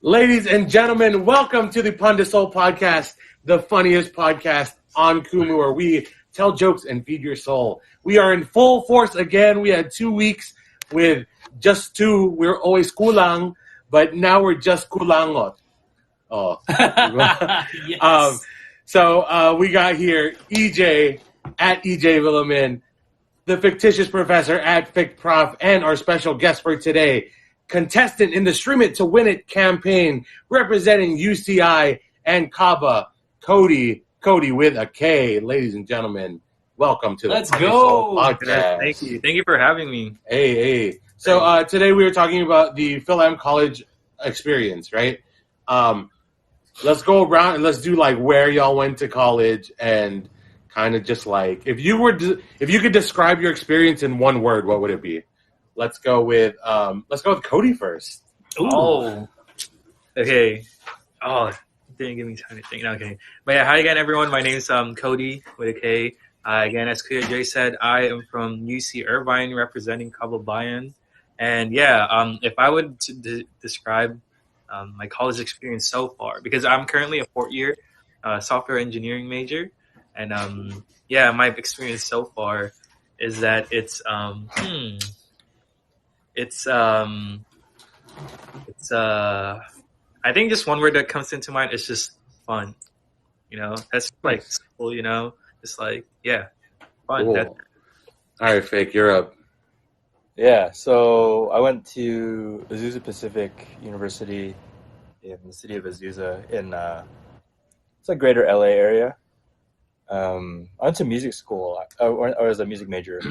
Ladies and gentlemen, welcome to the pandesoul podcast, the funniest podcast on Kumu, where we tell jokes and feed your soul. We are in full force again. We had 2 weeks with just two. We're always kulang, but now we're just kulangot. Oh. Yes. So we got here EJ at EJ Villamin, the fictitious professor at FicProf, and our special guest for today, contestant in the Stream It to Win It campaign, representing UCI and Kaba, Kody with a K. Ladies and gentlemen, welcome to the Let's Pandesoul go. podcast. Thank you for having me. Hey. So today we were talking about the FilAm college experience, right? Let's go around and let's do like where y'all went to college and kind of just like if you could describe your experience in one word, what would it be? Let's go with Kody first. Ooh. Oh, okay. Oh, didn't give me time to think. Okay, but yeah, hi again, everyone. My name's Kody with a K. Again, as Kuya Jay said, I am from UC Irvine, representing Kababayan. And yeah, if I would describe my college experience so far, because I'm currently a fourth year software engineering major, and yeah, my experience so far is that it's I think just one word that comes into mind is just fun. That's like school. Just like fun. Cool. That's All right, Fake, you're up. Yeah, so I went to Azusa Pacific University in the city of Azusa in it's like greater LA area. I went to music school, or as a music major.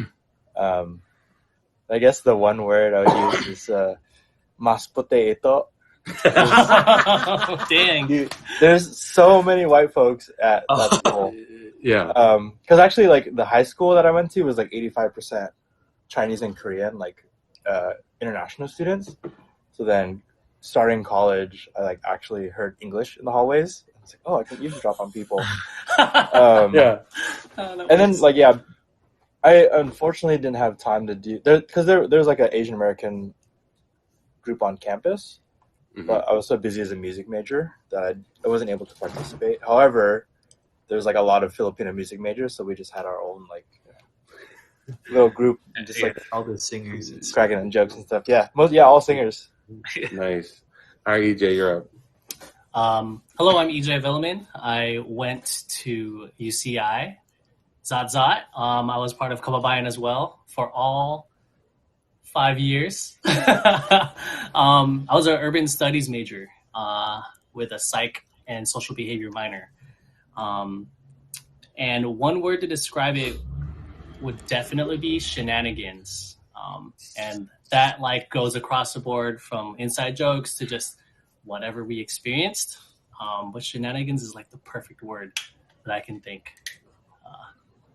I guess the one word I would use is mas puti ito. Dang. Dude, there's so many white folks at that school. Yeah. Because actually, like the high school that I went to was like 85% Chinese and Korean, like international students. So then, starting college, I like actually heard English in the hallways. I was like, oh, I can eavesdrop on people. Yeah. And then I unfortunately didn't have time to do because there's like an Asian American group on campus, but I was so busy as a music major that I wasn't able to participate. However, there's like a lot of Filipino music majors, so we just had our own like little group, just like all the singers. cracking on jokes and stuff. Yeah, all singers. Nice. All right, EJ, you're up. Hello, I'm EJ Villamin. I went to UCI. Zat. I was part of Kababayan as well for all 5 years. I was an urban studies major with a psych and social behavior minor. And one word to describe it would definitely be shenanigans. And that like goes across the board from inside jokes to just whatever we experienced. But shenanigans is like the perfect word that I can think.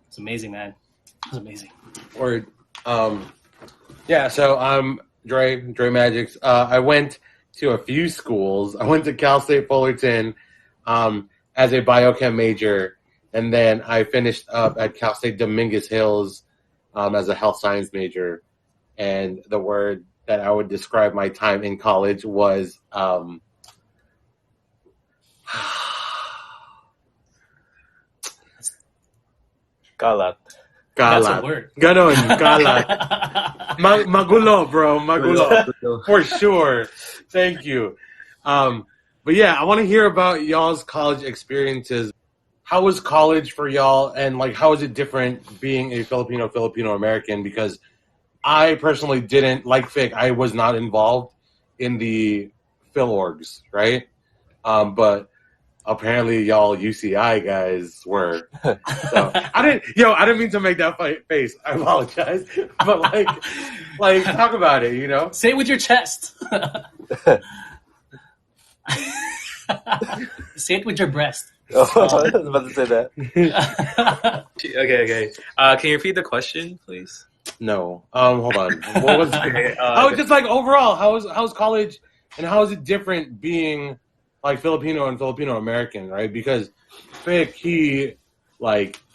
It's amazing, man. It was amazing. Word. Yeah, so I'm Dre Magics. I went to a few schools. I went to Cal State Fullerton as a biochem major, and then I finished up at Cal State Dominguez Hills as a health science major. And the word that I would describe my time in college was Galat. That's a word. Ganon, galat. Magulo, bro. Magulo. For sure. Thank you. But yeah, I want to hear about y'all's college experiences. How was college for y'all, and like how is it different being a Filipino American? Because I personally didn't, like Fick, I was not involved in the Phil orgs, right? But apparently y'all UCI guys were. So I didn't mean to make that face. I apologize. But like talk about it, Say it with your chest. Say it with your breast. Oh, I was about to say that. Okay. Can you repeat the question, please? No. Hold on. What was just like overall, how's college and how is it different being like Filipino and Filipino American, right? Because Fick, there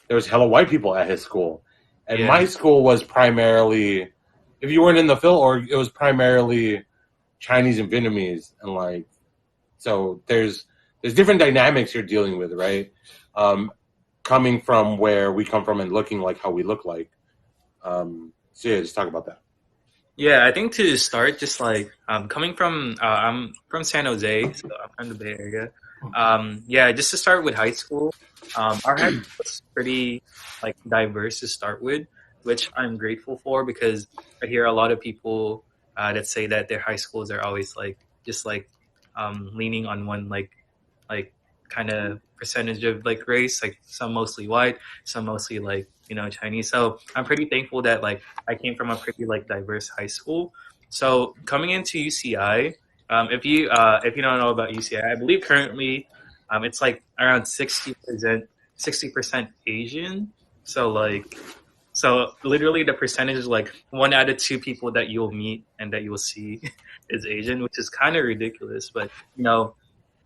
was hella white people at his school. And my school was primarily, if you weren't in the Phil org, it was primarily Chinese and Vietnamese and like So there's different dynamics you're dealing with, right? Coming from where we come from and looking like how we look like. So yeah, just talk about that. Yeah, I think to start, just like coming from, I'm from San Jose, so I'm from the Bay Area. Yeah, just to start with high school, our high school was pretty like diverse to start with, which I'm grateful for because I hear a lot of people that say that their high schools are always like just like leaning on one like kind of percentage of like race, like some mostly white, some mostly like Chinese. So I'm pretty thankful that like I came from a pretty like diverse high school. So coming into UCI, if you don't know about UCI, I believe currently it's like around 60% Asian. So like so literally the percentage is like 1 out of 2 people that you'll meet and that you'll see is Asian, which is kind of ridiculous. But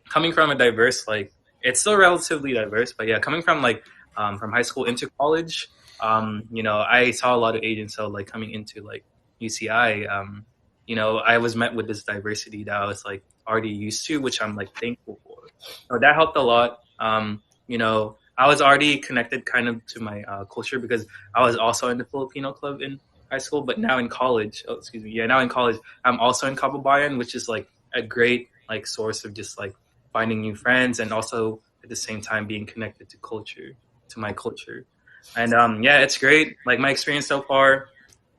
coming from a diverse like it's still relatively diverse, but yeah, coming from like from high school into college, I saw a lot of Asians. So like coming into like UCI, I was met with this diversity that I was like already used to, which I'm like thankful for. So that helped a lot. I was already connected kind of to my culture because I was also in the Filipino club in high school, but now in college, now in college, I'm also in Kababayan, which is like a great like source of just like finding new friends and also at the same time being connected to my culture. And yeah, it's great. Like my experience so far,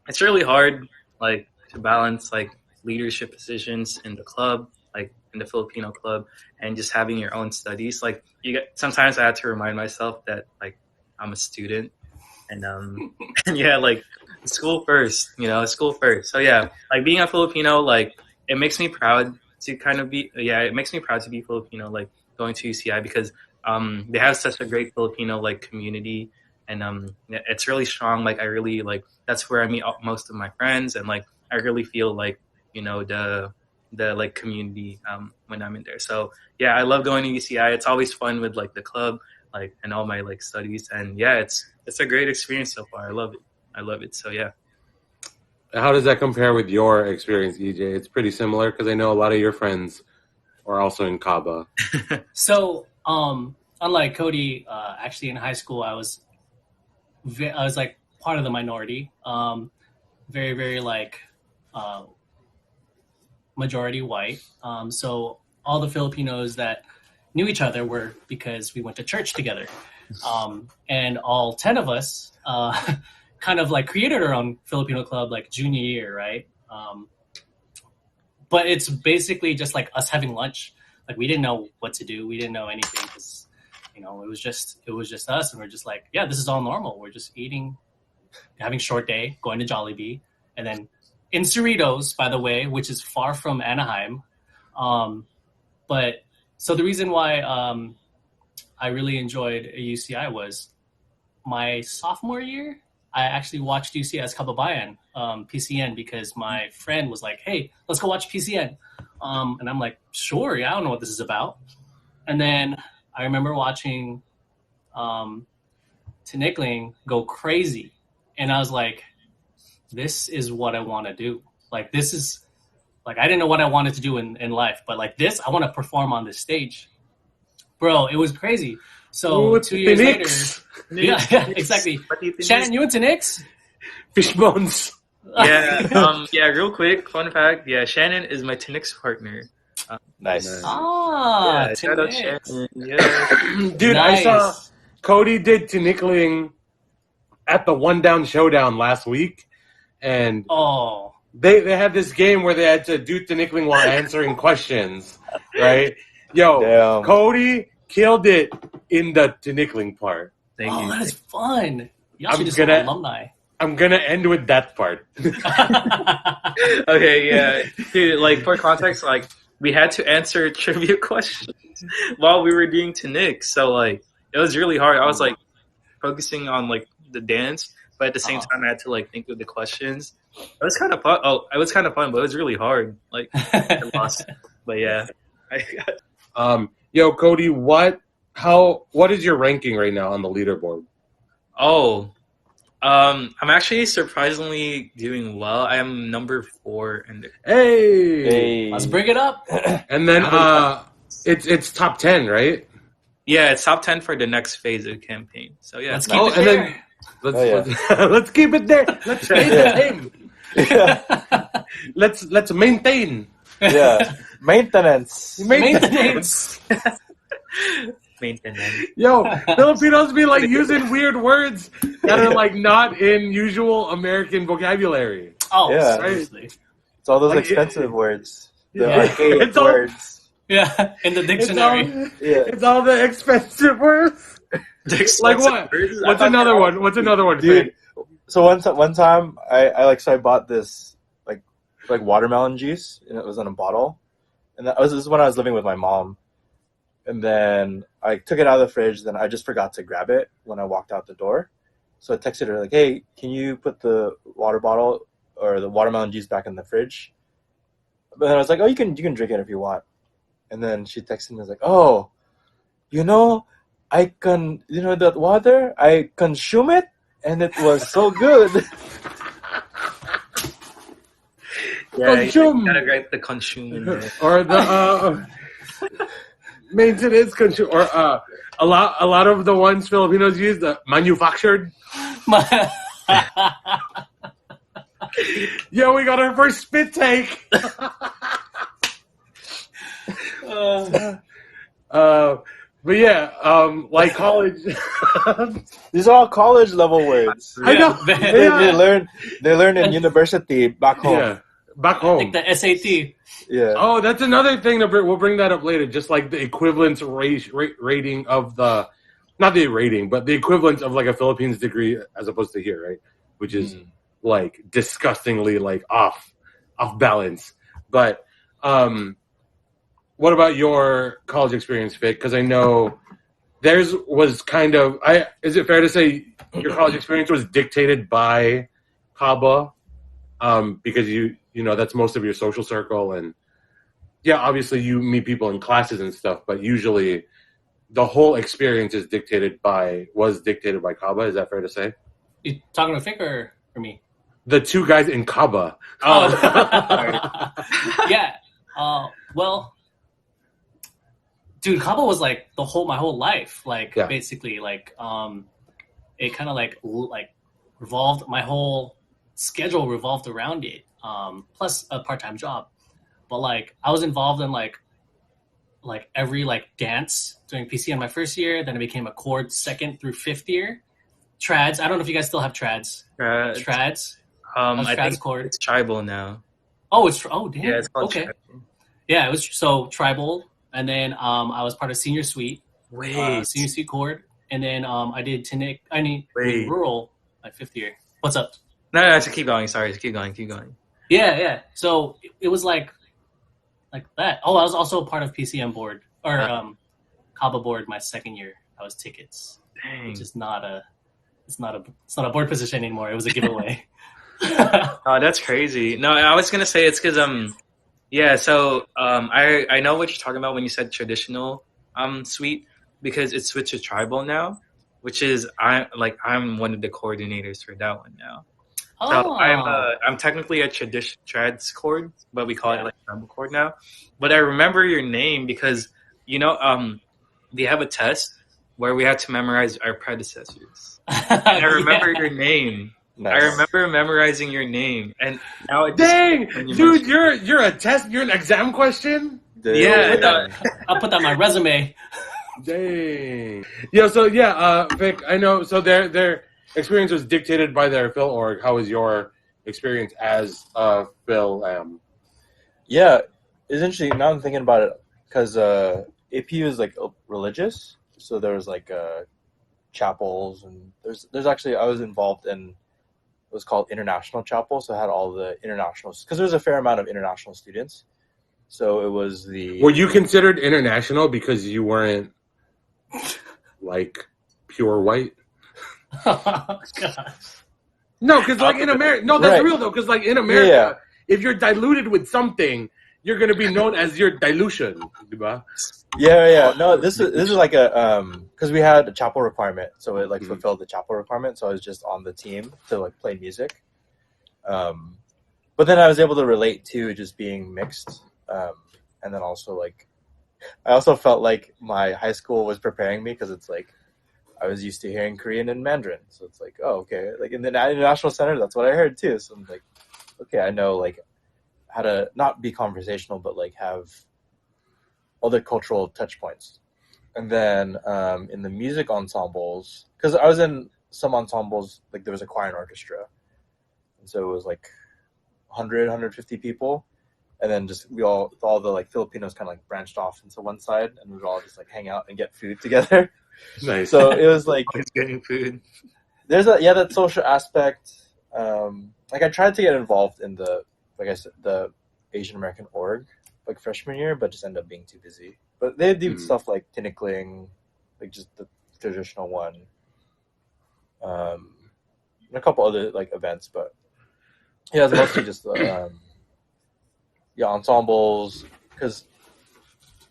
it's really hard like to balance like leadership positions in the club, like in the Filipino club, and just having your own studies. Like sometimes I had to remind myself that like I'm a student and and yeah, like school first, school first. So yeah, like being a Filipino, like it makes me proud to kind of be it makes me proud to be Filipino, like going to UCI because they have such a great Filipino like community and it's really strong. Like I really like that's where I meet most of my friends and like I really feel like the like community when I'm in there. So yeah, I love going to UCI. It's always fun with like the club like and all my like studies and yeah, it's a great experience so far. I love it. So yeah. How does that compare with your experience, EJ? It's pretty similar because I know a lot of your friends are also in Kaba. So, unlike Kody, actually in high school, I was like part of the minority. Very, very like majority white. So all the Filipinos that knew each other were because we went to church together. And all 10 of us kind of like created our own Filipino club like junior year, right? But it's basically just like us having lunch. Like we didn't know what to do. We didn't know anything because, it was just us. And we're just like, yeah, this is all normal. We're just eating, having short day, going to Jollibee. And then in Cerritos, by the way, which is far from Anaheim. But so the reason why I really enjoyed UCI was my sophomore year. I actually watched UCI's Kababayan, PCN, because my friend was like, hey, let's go watch PCN. And I'm like, sure, yeah, I don't know what this is about. And then I remember watching Tinikling go crazy. And I was like, this is what I want to do. Like, this is, like, I didn't know what I wanted to do in life. But, like, this, I want to perform on this stage. Bro, it was crazy. So 2 years later, yeah, exactly. Shannon, you into Knicks? Fishbones. Yeah, yeah. Real quick, fun fact. Yeah, Shannon is my Tinix partner. Nice. Yeah, shout out Shannon. Yeah, dude, Nice. I saw Kody did Tinikling at the One Down Showdown last week, and they had this game where they had to do Tinikling while answering questions, right? Yo, Damn. Kody killed it in the Tinikling part. thank you. That is fun. Y'all I'm should just gonna- alumni. I'm gonna end with that part. Okay, yeah, dude. Like for context, like we had to answer trivia questions while we were doing Tinix, so like it was really hard. I was like focusing on like the dance, but at the same time I had to like think of the questions. It was kind of fun. Oh, it was kind of fun, but it was really hard. Like I lost, but yeah. Yo, Kody, what is your ranking right now on the leaderboard? I'm actually surprisingly doing well. I am number 4 in the. Hey, Let's bring it up. and then it's top 10, right? Yeah, it's top 10 for the next phase of the campaign. So yeah, Let's keep it and there. then let's keep it there. Let's stay the same. Yeah. Let's maintain. Yeah. Maintenance. Maintenance. maintenance. Yo, Filipinos be like using weird words that are like not in usual American vocabulary. Oh, Yeah. seriously. It's all those Like, expensive words. The Yeah. archaic It's all- words. Yeah, in the dictionary. It's all the expensive words. Like what? What's another one? What's another one? Dude, so one time I bought this like watermelon juice, and it was in a bottle, and this is when I was living with my mom, and then I took it out of the fridge. Then I just forgot to grab it when I walked out the door, so I texted her like, "Hey, can you put the water bottle or the watermelon juice back in the fridge?" But then I was like, "Oh, you can drink it if you want," and then she texted me was like, "Oh, I can that water I consume it, and it was so good." Yeah, Consume. you gotta write the consume in there. Or the maintenance consume, or a lot of the ones Filipinos use, the manufactured. Yo, we got our first spit take. But yeah, like college. These are all college level words. I know. They learn in university back home. Yeah, back home. Like the SAT. Yeah. Oh, that's another thing. We'll bring that up later. Just like the equivalence rating of the, not the rating, but the equivalence of like a Philippines degree as opposed to here, right? Which is like disgustingly like off balance. But what about your college experience, Vic? Because I know theirs was kind of. Is it fair to say your college experience was dictated by Kaba? Because you know that's most of your social circle, and yeah, obviously you meet people in classes and stuff, but usually the whole experience was dictated by Kaba. Is that fair to say? You talking to Vic or me? The two guys in Kaba. Oh, yeah. Well, dude, Kaba was like my whole life. Like basically, like it kind of like revolved. My whole schedule revolved around it. Plus a part-time job. But like I was involved in like every like dance during PC in my first year. Then I became a chord second through fifth year. Trads. I don't know if you guys still have trads. Trads. I think chord. it's tribal now. Oh, damn. Yeah, it's called okay. tribal. Yeah, it was so tribal, and then I was part of senior suite. Wait. Senior suite chord, and then I did rural my fifth year. What's up? No, keep going. Sorry, keep going. Yeah. So it was like that. Oh, I was also part of PCM board or Kaba board my second year. I was tickets. Dang. Which is not a board position anymore. It was a giveaway. Oh, that's crazy. No, I was gonna say it's because yeah. So I know what you're talking about when you said traditional suite, because it's switched to tribal now, which is I'm one of the coordinators for that one now. So I'm technically a trads chord, but we call it like tribal chord now. But I remember your name because we have a test where we had to memorize our predecessors. And I remember your name. Nice. I remember memorizing your name, and now dang, dude, you're a test. You're an exam question. Dang. Yeah, I'll put that on my resume. Dang. Yeah. So yeah, Vic, I know. So their experience was dictated by their Phil org. How was your experience as FilAm? Yeah, it's interesting. Now I'm thinking about it because AP is like religious, so there was like chapels, and there's actually I was involved in. It was called International Chapel, so it had all the internationals because there was a fair amount of international students. So it was the. Were you considered international because you weren't like pure white? Oh, gosh. No, because like in America, no, that's right. real though. Because like in America, if you're diluted with something, you're gonna be known as your dilution. Diba? Yeah. No, this is like a because we had a chapel requirement, so it like fulfilled the chapel requirement. So I was just on the team to like play music. But then I was able to relate to just being mixed, and then also like I also felt like my high school was preparing me because it's like I was used to hearing Korean and Mandarin, so it's like, oh, okay, like in the International Center, that's what I heard too. So I'm like, okay, I know like how to not be conversational, but like have other cultural touch points. And then in the music ensembles, because I was in some ensembles, like there was a choir and orchestra, and so it was like 100, 150 people. And then just all the like Filipinos kind of like branched off into one side, and we would all just like hang out and get food together. Nice. So it was like Always getting food. there's that social aspect. Like I tried to get involved in the, like I said, the Asian American org like freshman year, but just ended up being too busy. But they do stuff like tinikling, like just the traditional one, and a couple other like events. But yeah, it's mostly just ensembles, because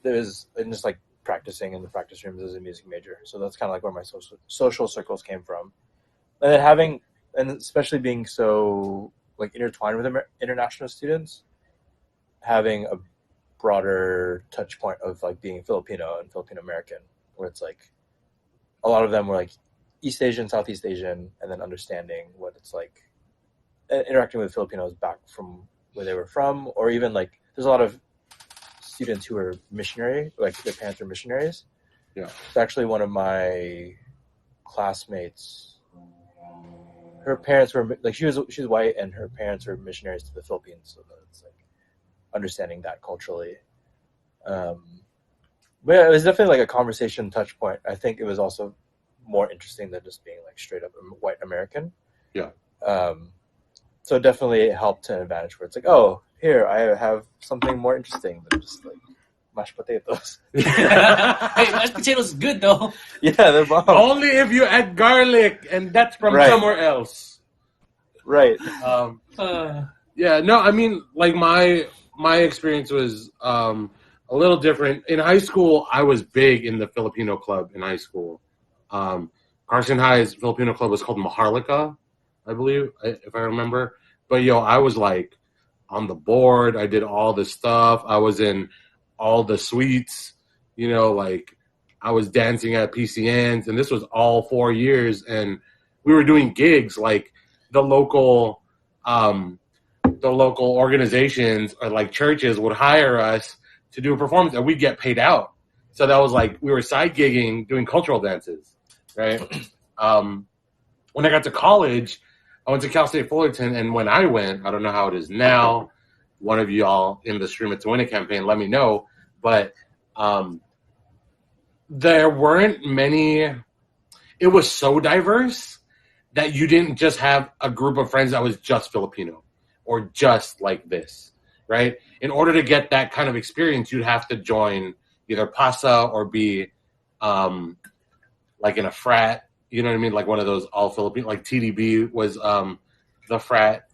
there's and just like practicing in the practice rooms as a music major. So that's kind of like where my social circles came from. And then and especially being so like intertwined with international students, having a broader touch point of like being Filipino and Filipino American, where it's like a lot of them were like East Asian, Southeast Asian, and then understanding what it's like interacting with Filipinos back from where they were from, or even like there's a lot of students who are missionary, like their parents are missionaries. Yeah. It's actually one of my classmates. Her parents were like she was white, and her parents were missionaries to the Philippines, so it's like understanding that culturally. But yeah, it was definitely like a conversation touch point. I think it was also more interesting than just being like straight up white American. Yeah. So definitely it helped to an advantage where it's like, oh, here I have something more interesting than just like mashed potatoes. Hey, mashed potatoes is good though. Yeah, they're bomb. Only if you add garlic, and that's from somewhere else. Right. Yeah, no, I mean, like my experience was a little different. In high school, I was big in the Filipino club in high school. Carson High's Filipino club was called Maharlika, I believe, if I remember. But I was like on the board. I did all the stuff. I was in all the suites, like I was dancing at PCNs, and this was all 4 years. And we were doing gigs, like the local organizations or like churches would hire us to do a performance, and we'd get paid out. So that was like we were side gigging doing cultural dances, right? When I got to college, I went to Cal State Fullerton, and when I went, I don't know how it is now. One of y'all in the Stream It to Win It campaign, let me know. But there weren't many. It was so diverse that you didn't just have a group of friends that was just Filipino or just like this, right? In order to get that kind of experience, you'd have to join either PASA or be like in a frat. You know what I mean? Like one of those all Filipino, like TDB was the frat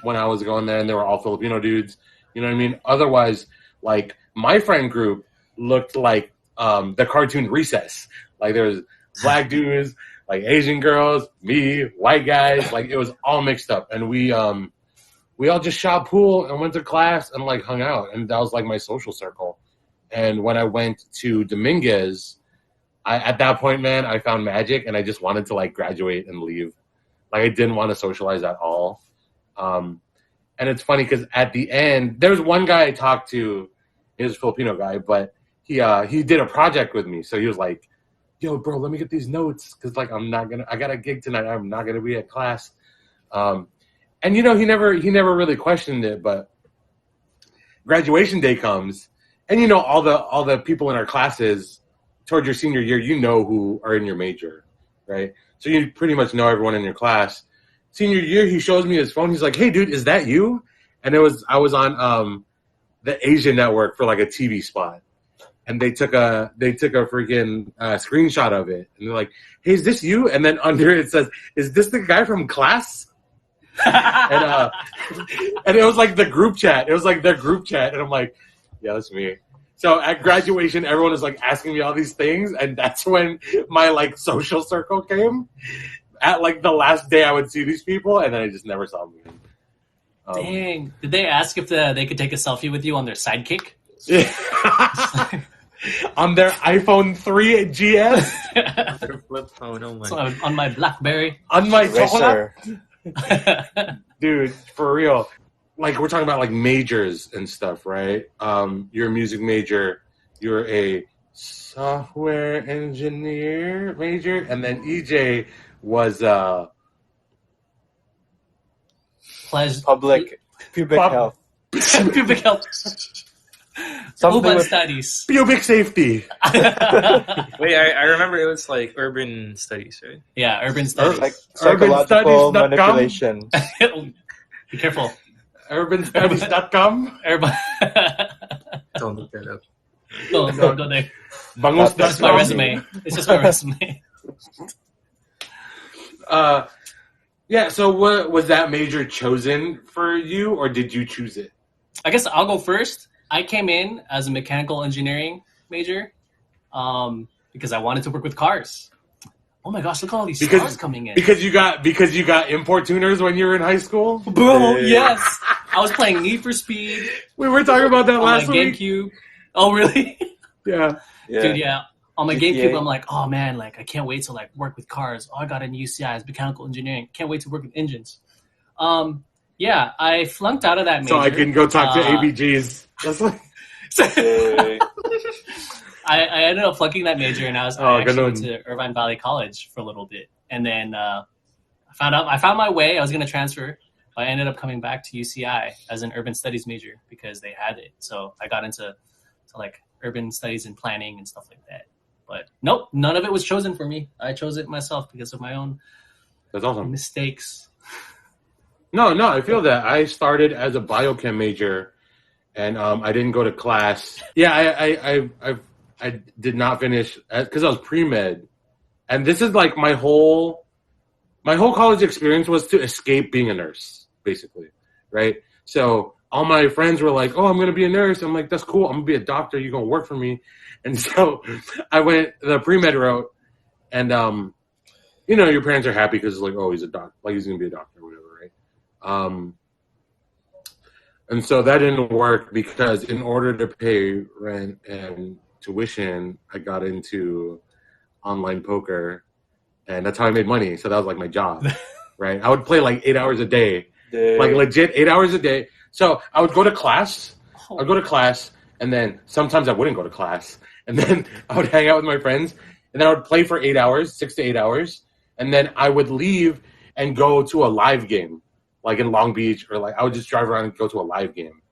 when I was going there, and they were all Filipino dudes. You know what I mean? Otherwise, like my friend group looked like the cartoon Recess. Like there was black dudes, like Asian girls, me, white guys. Like it was all mixed up, and we all just shot pool and went to class and like hung out, and that was like my social circle. And when I went to Dominguez, at that point, man, I found magic, and I just wanted to like graduate and leave. Like I didn't want to socialize at all. And it's funny because at the end, there's one guy I talked to. He was a Filipino guy, but he did a project with me. So he was like, "Yo, bro, let me get these notes because like I got a gig tonight. I'm not gonna be at class." And he never really questioned it. But graduation day comes, and all the people in our classes towards your senior year, who are in your major, right? So you pretty much know everyone in your class. Senior year, he shows me his phone. He's like, "Hey, dude, is that you?" And I was on the Asia network for like a TV spot, and they took a freaking screenshot of it, and they're like, "Hey, is this you?" And then under it says, "Is this the guy from class?" and it was like the group chat. It was like their group chat, and I'm like, "Yeah, that's me." So at graduation, everyone is like asking me all these things, and that's when my like social circle came. At like the last day I would see these people, and then I just never saw them again. Dang. Did they ask if they could take a selfie with you on their sidekick? Yeah. on their iPhone 3 GS, Their flip phone. Oh my. So on my BlackBerry. on my chocolate. Racer. Dude, for real. Like we're talking about like majors and stuff, right? You're a music major, you're a software engineer major, and then EJ was Public pubic health. pubic health. Something Urban with studies. pubic safety. Wait, I remember it was like urban studies, right? Yeah, urban studies. like psychological urbanstudies.com. manipulation. Be careful. Urbanstudies.com. Everybody. Don't look that up. Don't go there. Bangus. That's my resume. It's just my resume. Yeah, so what was that major chosen for you, or did you choose it? I guess I'll go first. I came in as a mechanical engineering major because I wanted to work with cars. Oh my gosh, look at all these cars coming in. Because you got import tuners when you were in high school? Bro, yes. I was playing Need for Speed We were talking about that on last my week. GameCube. Oh, really? Yeah. Dude, yeah. On my GTA. GameCube, I'm like, oh man, like I can't wait to like work with cars. Oh, I got into UCI as mechanical engineering. Can't wait to work with engines. Yeah, I flunked out of that major. So I can go talk to ABGs. That's like, Yay. I ended up flunking that major, and I actually went to Irvine Valley College for a little bit, and then I found my way. I was going to transfer, but I ended up coming back to UCI as an urban studies major because they had it. So I got into like urban studies and planning and stuff like that. But nope, none of it was chosen for me. I chose it myself because of my own that's awesome. mistakes. No, I feel that. I started as a biochem major, and I didn't go to class. Yeah, I did not finish because I was pre-med, and this is like my whole college experience was to escape being a nurse, basically, right? So all my friends were like, "Oh, I'm gonna be a nurse." I'm like, "That's cool. I'm gonna be a doctor. You're gonna work for me." And so I went the pre-med route, and your parents are happy because it's like, "Oh, he's a doctor. Like he's gonna be a doctor or whatever." And so that didn't work because in order to pay rent and tuition, I got into online poker, and that's how I made money. So that was like my job, right? I would play like 8 hours a day, like legit 8 hours a day. So I would go to class. I'd go to class, and then sometimes I wouldn't go to class, and then I would hang out with my friends, and then I would play for 8 hours, 6 to 8 hours, and then I would leave and go to a live game. Like in Long Beach, or like I would just drive around and go to a live game.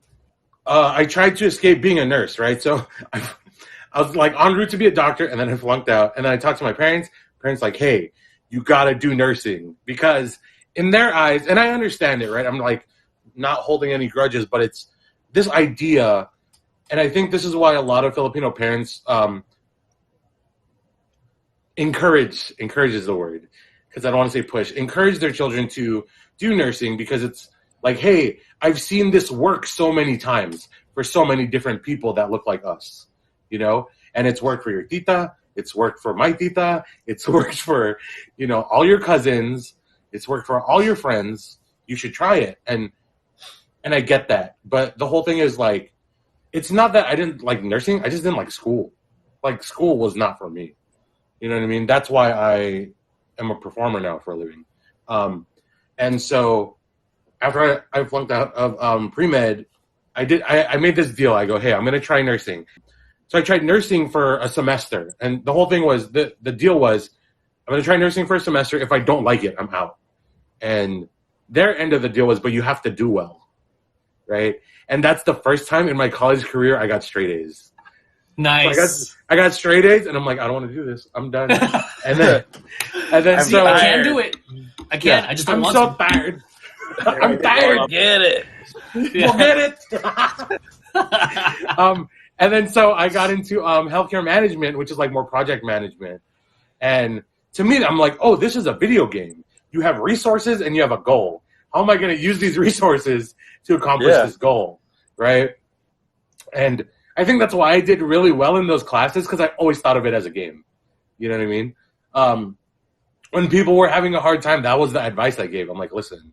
I tried to escape being a nurse, right? So I was like en route to be a doctor, and then I flunked out. And then I talked to my parents. Parents like, hey, you got to do nursing. Because in their eyes, and I understand it, right? I'm like not holding any grudges, but it's this idea. And I think this is why a lot of Filipino parents encourage is the word. Because I don't want to say push. Encourage their children to do nursing because it's like, hey, I've seen this work so many times for so many different people that look like us, and it's worked for your tita, it's worked for my tita, it's worked for, all your cousins, it's worked for all your friends. You should try it. And I get that. But the whole thing is like, it's not that I didn't like nursing. I just didn't like school. Like school was not for me. You know what I mean? That's why I am a performer now for a living. And so after I flunked out of pre-med, I made this deal. I go, hey, I'm going to try nursing. So I tried nursing for a semester. And the whole thing was, the deal was, I'm going to try nursing for a semester. If I don't like it, I'm out. And their end of the deal was, but you have to do well, right? And that's the first time in my college career I got straight A's. Nice. So I got straight A's, and I'm like, I don't want to do this. I'm done. And then so I can't do it. I can't. I just don't want to. I'm so tired. I'm tired. Get it. We'll get it. And then so I got into healthcare management, which is like more project management. And to me, I'm like, oh, this is a video game. You have resources and you have a goal. How am I going to use these resources to accomplish this goal, right? And I think that's why I did really well in those classes, because I always thought of it as a game. You know what I mean? When people were having a hard time, that was the advice I gave. I'm like, listen,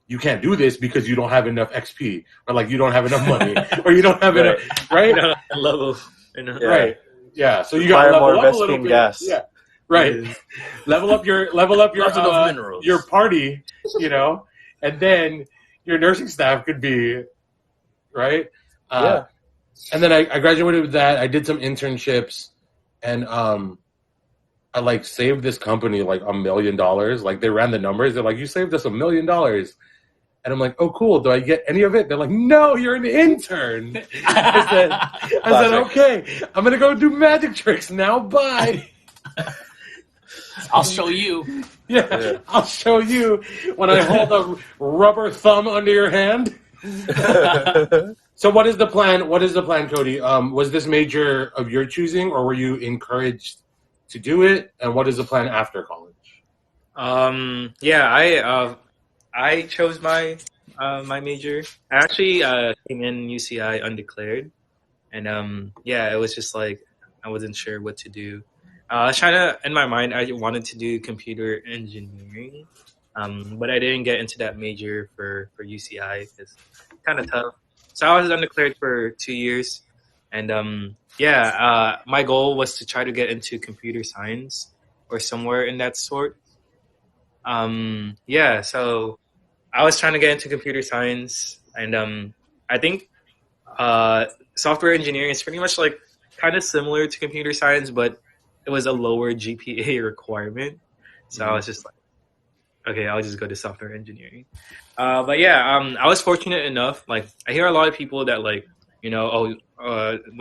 you can't do this because you don't have enough XP, or like you don't have enough money, or you don't have enough, right? I love Yeah. Right. Yeah. So you got Require to more level up a little Vespian bit. gas. Yeah. Right. level up your Lots of minerals. your party, and then your nursing staff could be right. Yeah. And then I graduated with that. I did some internships, and I like saved this company like $1 million. Like they ran the numbers. They're like, "You saved us $1 million," and I'm like, "Oh, cool. Do I get any of it?" They're like, "No, you're an intern." I said, "Okay, I'm gonna go do magic tricks now. Bye." I'll show you. Yeah, I'll show you when I hold a rubber thumb under your hand. So what is the plan? What is the plan, Kody? Was this major of your choosing, or were you encouraged to do it? And what is the plan after college? I chose my my major. I actually came in UCI undeclared, and it was just like I wasn't sure what to do. I was trying to, in my mind, I wanted to do computer engineering, but I didn't get into that major for UCI. It's kind of tough. So I was undeclared for 2 years, and my goal was to try to get into computer science or somewhere in that sort. So I was trying to get into computer science, and I think software engineering is pretty much like kind of similar to computer science, but it was a lower GPA requirement. So I was just like, okay, I'll just go to software engineering. I was fortunate enough. Like, I hear a lot of people that with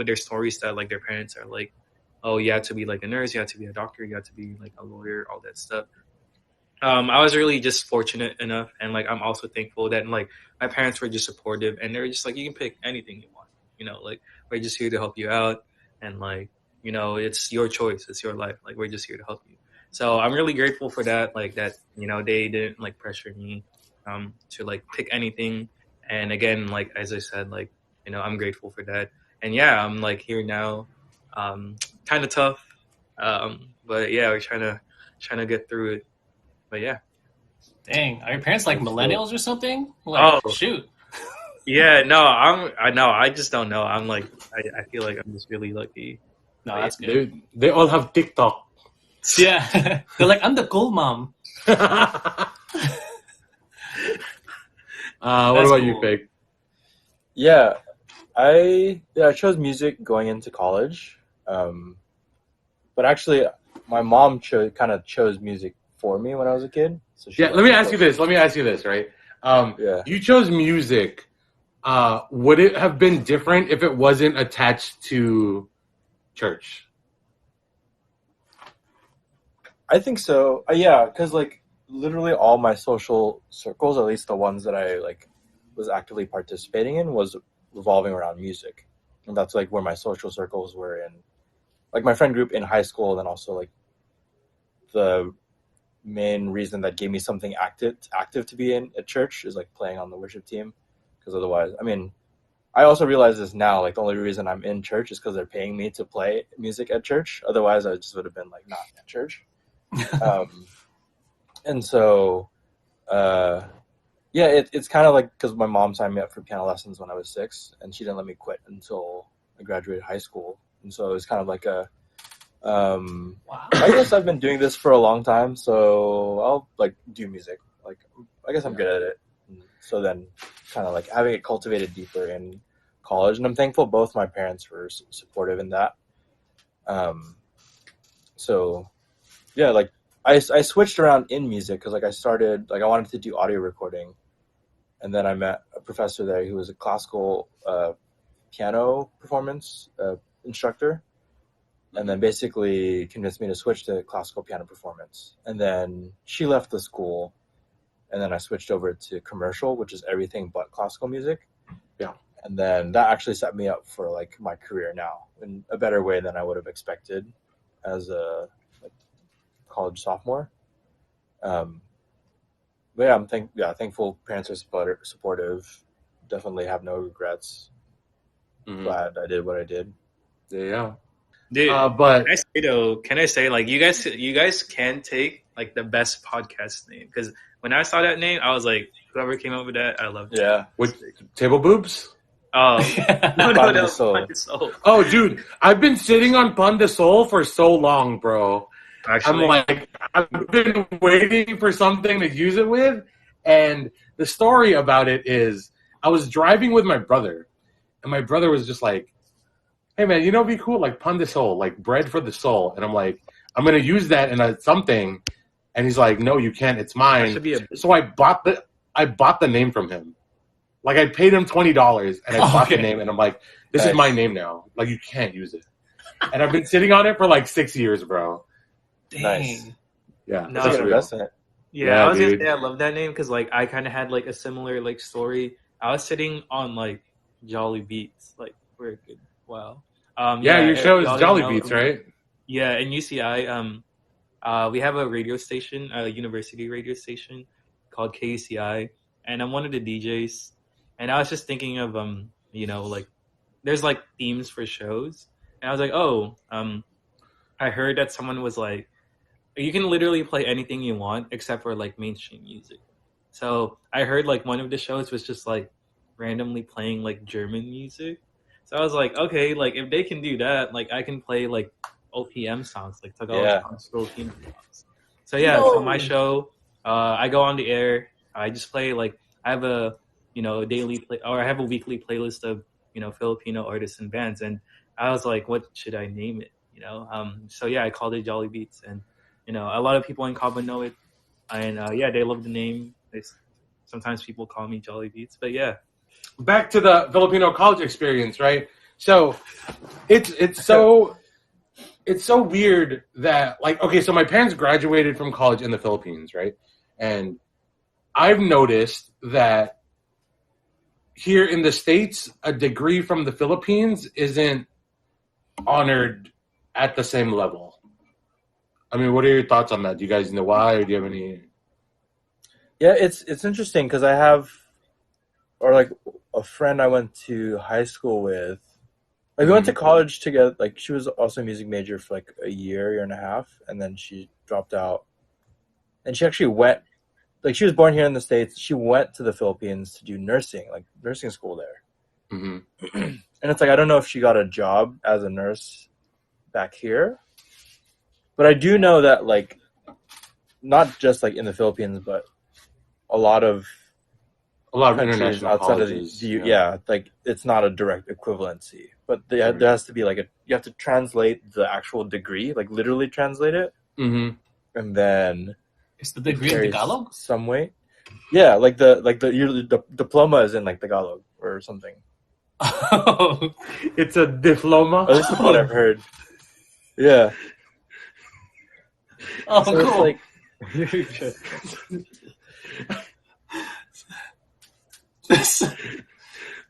their stories that like their parents are like, oh, you have to be like a nurse, you have to be a doctor, you have to be like a lawyer, all that stuff. I was really just fortunate enough, and like I'm also thankful that like my parents were just supportive, and they're just like, you can pick anything you want, like we're just here to help you out, and like it's your choice, it's your life, like we're just here to help you. So I'm really grateful for that, like that they didn't like pressure me to like pick anything, and again, like as I said, like I'm grateful for that, and yeah, I'm like here now, kind of tough, but yeah, we're trying to get through it. But yeah. Dang, are your parents like millennials or something? Like, shoot. Yeah, no, I just don't know. I'm like, I feel like I'm just really lucky. No, that's good. They all have TikTok. Yeah, they're like, I'm the cool mom. What about you, Fake? Yeah, I chose music going into college, but actually, my mom chose music for me when I was a kid. So let me ask you this, right? You chose music. Would it have been different if it wasn't attached to church? I think so. Because like literally all my social circles, at least the ones that I like was actively participating in, was revolving around music, and that's like where my social circles were in, like my friend group in high school, and then also like the main reason that gave me something active to be in at church is like playing on the worship team, because otherwise, I mean, I also realize this now, like the only reason I'm in church is because they're paying me to play music at church. Otherwise I just would have been like not at church. And so it's kind of like, because my mom signed me up for piano lessons when I was 6, and she didn't let me quit until I graduated high school, and so it was kind of like a wow. I guess I've been doing this for a long time, so I'll like do music. Like, I guess I'm good at it. So then, kind of like having it cultivated deeper in college, and I'm thankful both my parents were supportive in that. So yeah, like I switched around in music because like I wanted to do audio recording, and then I met a professor there who was a classical piano performance instructor. And then basically convinced me to switch to classical piano performance. And then she left the school, and then I switched over to commercial, which is everything but classical music. Yeah. And then that actually set me up for like my career now in a better way than I would have expected as a college sophomore. But yeah, I'm thankful parents are supportive. Definitely have no regrets. Glad I did what I did. Yeah. Dude, but can I say like you guys can take like the best podcast name, because when I saw that name I was like, whoever came up with that, I loved it. Yeah. With table boobs? Oh, no, Pandesoul. pandesoul. Oh, dude, I've been sitting on pandesoul for so long, bro. Actually, I've been waiting for something to use it with, and the story about it is, I was driving with my brother, and my brother was just like, "Hey, man, it'd be cool, like pandesoul, like bread for the soul." And I'm like, "I'm gonna use that in a something," and he's like, "No, you can't. It's that mine." should be a. So I bought the name from him. Like, I paid him $20, and I bought the name, and I'm like, "This is my name now. Like, you can't use it." And I've been sitting on it for like 6 years, bro. Dang. Nice. Yeah, No, That's an real. investment. Yeah, I was dude. gonna say I love that name because like I kind of had like a similar like story. I was sitting on like Jolly Beats like for a good while. Yeah, your show is y'all Jolly know, Beats, right? Yeah, in UCI, we have a radio station, a university radio station called KUCI, and I'm one of the DJs. And I was just thinking of like there's like themes for shows, and I was like, oh, I heard that someone was like, you can literally play anything you want except for like mainstream music. So I heard like one of the shows was just like randomly playing like German music. So I was like, okay, like if they can do that, like I can play like OPM songs, like Tagalog songs, Filipino songs. So yeah, so my show, I go on the air. I just play like I have a a daily play or I have a weekly playlist of Filipino artists and bands, and I was like, what should I name it? So yeah, I called it Jolly Beats, and a lot of people in Cabo know it, and yeah, they love the name. Sometimes people call me Jolly Beats, but yeah. Back to the Filipino college experience, right? So it's so weird that, like, okay, so my parents graduated from college in the Philippines, right? And I've noticed that here in the States, a degree from the Philippines isn't honored at the same level. I mean, what are your thoughts on that? Do you guys know why, or do you have any? Yeah, it's interesting because I have, or like a friend I went to high school with. Like we went to college together. Like she was also a music major for like a year and a half, and then she dropped out. And she actually went, like she was born here in the States. She went to the Philippines to do nursing, like nursing school there. Mm-hmm. And it's like I don't know if she got a job as a nurse back here, but I do know that like not just like in the Philippines, but a lot of International outside colleges, of the like it's not a direct equivalency, but there has to be like you have to translate the actual degree, like literally translate it, and then is the degree in Tagalog some way. Yeah, like the diploma is in like Tagalog or something. Oh, it's a diploma. At least what I've heard. Yeah. Oh, so cool. It's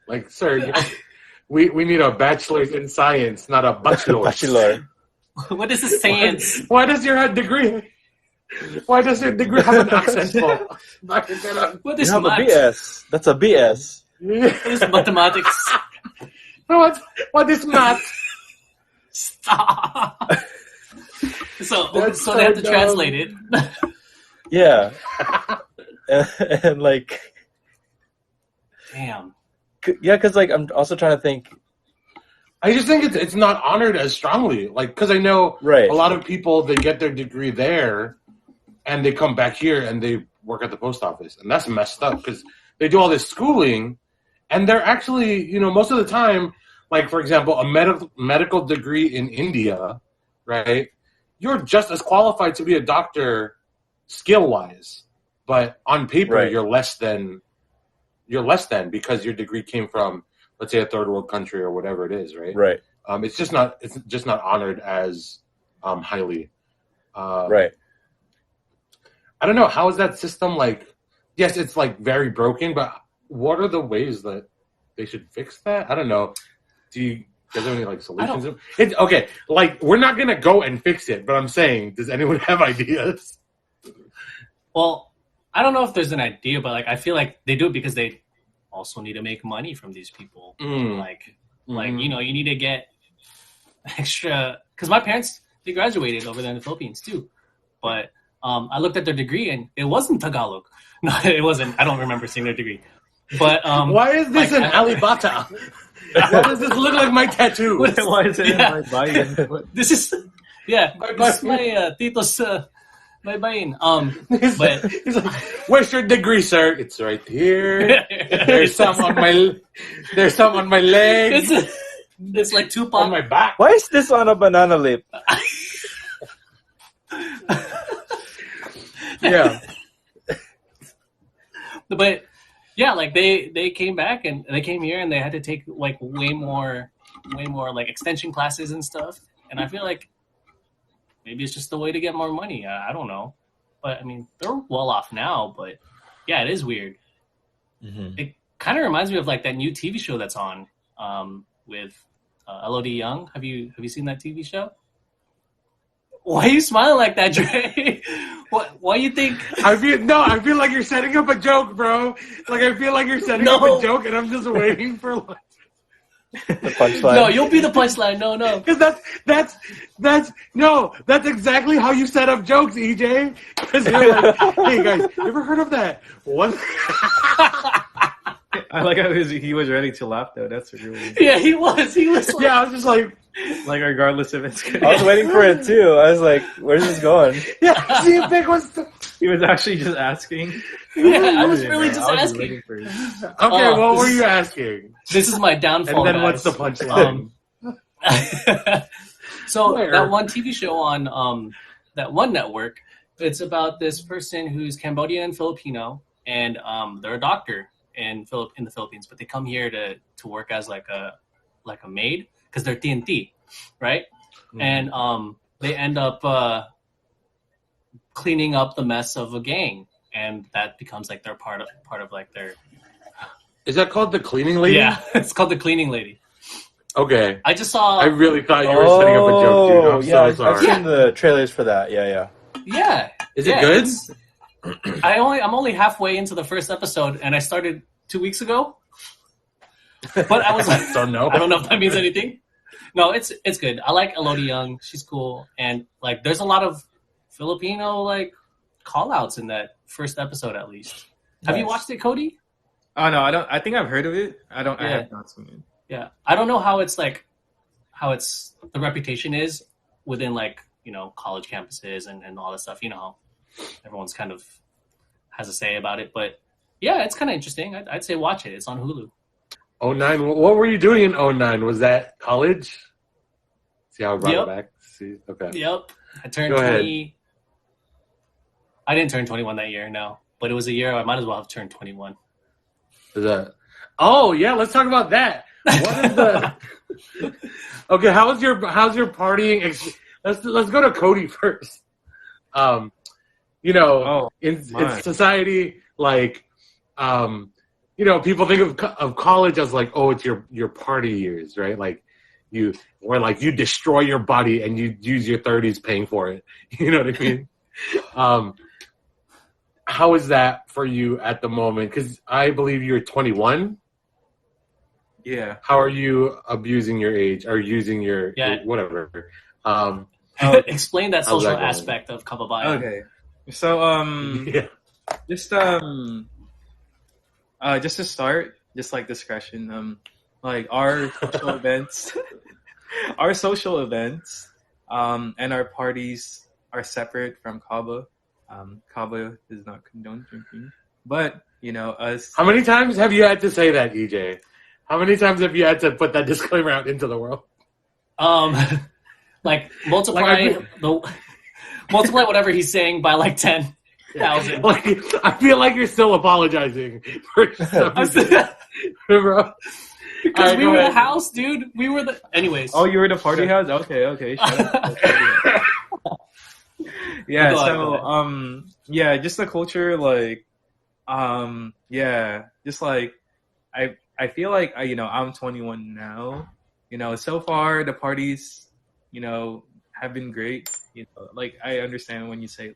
like, sir, we need a bachelor's in science, not a bachelor. What is the science? Why does your degree? Why does your degree have an accent? What is you have math? a BS? That's a BS. What is mathematics? What is math? Stop. So they have to translate it. Yeah. and like, damn. Yeah, because like I'm also trying to think. I just think it's not honored as strongly, like because I know a lot of people, they get their degree there, and they come back here and they work at the post office, and that's messed up because they do all this schooling, and they're actually most of the time, like for example, a medical degree in India, right? You're just as qualified to be a doctor skill wise, but on paper you're less than because your degree came from, let's say, a third world country or whatever it is, right? Right. It's just not honored as highly. Right. I don't know, how is that system like? Yes, it's like very broken, but what are the ways that they should fix that? I don't know. Do you guys have any like solutions? It's okay. Like we're not gonna go and fix it, but I'm saying, does anyone have ideas? Well, I don't know if there's an idea, but like I feel like they do it because they also need to make money from these people. Like you need to get extra. Because my parents, they graduated over there in the Philippines too, but I looked at their degree and it wasn't Tagalog. No, it wasn't. I don't remember seeing their degree, But why is this like, an alibata? Why does this look like my tattoo? Why is it Yeah. in my body? this is this is Bye. my tito's my bain. He's But like, where's your degree, sir? It's right here. There's some on my leg, it's like Tupac. on my back. Why is this on a banana leaf? Yeah. But yeah, like they came back and they came here and they had to take like way more like extension classes and stuff. And I feel like maybe it's just the way to get more money. I don't know, but I mean they're well off now. But yeah, it is weird. Mm-hmm. It kind of reminds me of like that new TV show that's on with Elodie Young. Have you seen that TV show? Why are you smiling like that, Dre? Why you think? I feel like you're setting up a joke, bro. Like I feel like you're setting up a joke, and I'm just waiting for like The punchline. No, you'll be the punchline. No. because that's exactly how you set up jokes, EJ. Because you're like, hey guys, you ever heard of that one? I like how he was ready to laugh though. That's really Yeah, he was. Like, Yeah, I was just like, regardless if it's good. I was waiting for it too. I was like, "Where's this going?" yeah. See if Vic was. He was actually just asking. yeah, I was really just I was asking. waiting for it. Okay, what were you asking? This is my downfall. And then what's the guys. punchline? So Where? that one TV show on that one network, it's about this person who's Cambodian and Filipino, and they're a doctor in the Philippines, but they come here to work as like a maid because they're TNT, right? Mm-hmm. And they end up cleaning up the mess of a gang, and that becomes like their part of like their. Is that called the cleaning lady? Yeah, it's called the cleaning lady. Okay. I just saw. I really thought you were setting up a joke, dude. I'm so I've sorry. seen the trailers for that. Yeah. Yeah. Is it good? I'm only halfway into the first episode, and I started 2 weeks ago. But I was like, Don't know. I don't know if that means anything. No, it's good. I like Elodie Young. She's cool, and like there's a lot of Filipino like call outs in that first episode at least. Have you Nice. watched it, Kody? Oh no, I don't. I think I've heard of it. I Yeah. have not seen it. Yeah, I don't know how it's the reputation is within like college campuses and all that stuff. You know how everyone's kind of has a say about it, but yeah, it's kind of interesting. I'd say watch it. It's on Hulu. 09. What were you doing in 09? Was that college? See how I brought it back? See? Okay. Yep, I turned Go ahead. 20. I didn't turn 21 that year, no, but it was a year I might as well have turned 21. Is that? Oh yeah, let's talk about that. What is the? Okay, how's your partying? Let's go to Kody first. In society, like, people think of college as like, oh, it's your party years, right? Like, you destroy your body and you use your 30s paying for it. You know what I mean? How is that for you at the moment? Because I believe you're 21. Yeah. How are you abusing your age or using your whatever? Explain that social going? aspect of kababayan. Okay. So Yeah. just to start, just like discretion, like our social events, and our parties are separate from Kaba. Kaba does not condone drinking, but us. How many times have you had to say that, EJ? How many times have you had to put that disclaimer out into the world? Like multiply multiply whatever he's saying by like 10,000. Like, I feel like you're still apologizing for something, bro. Because we were the house, dude. We were the. Anyways. Oh, you were the party house? Okay. Shut up. Yeah. Go ahead. Yeah, just the culture, like, yeah, just like, I feel like I'm 21 now. So far the parties, have been great. Like I understand when you say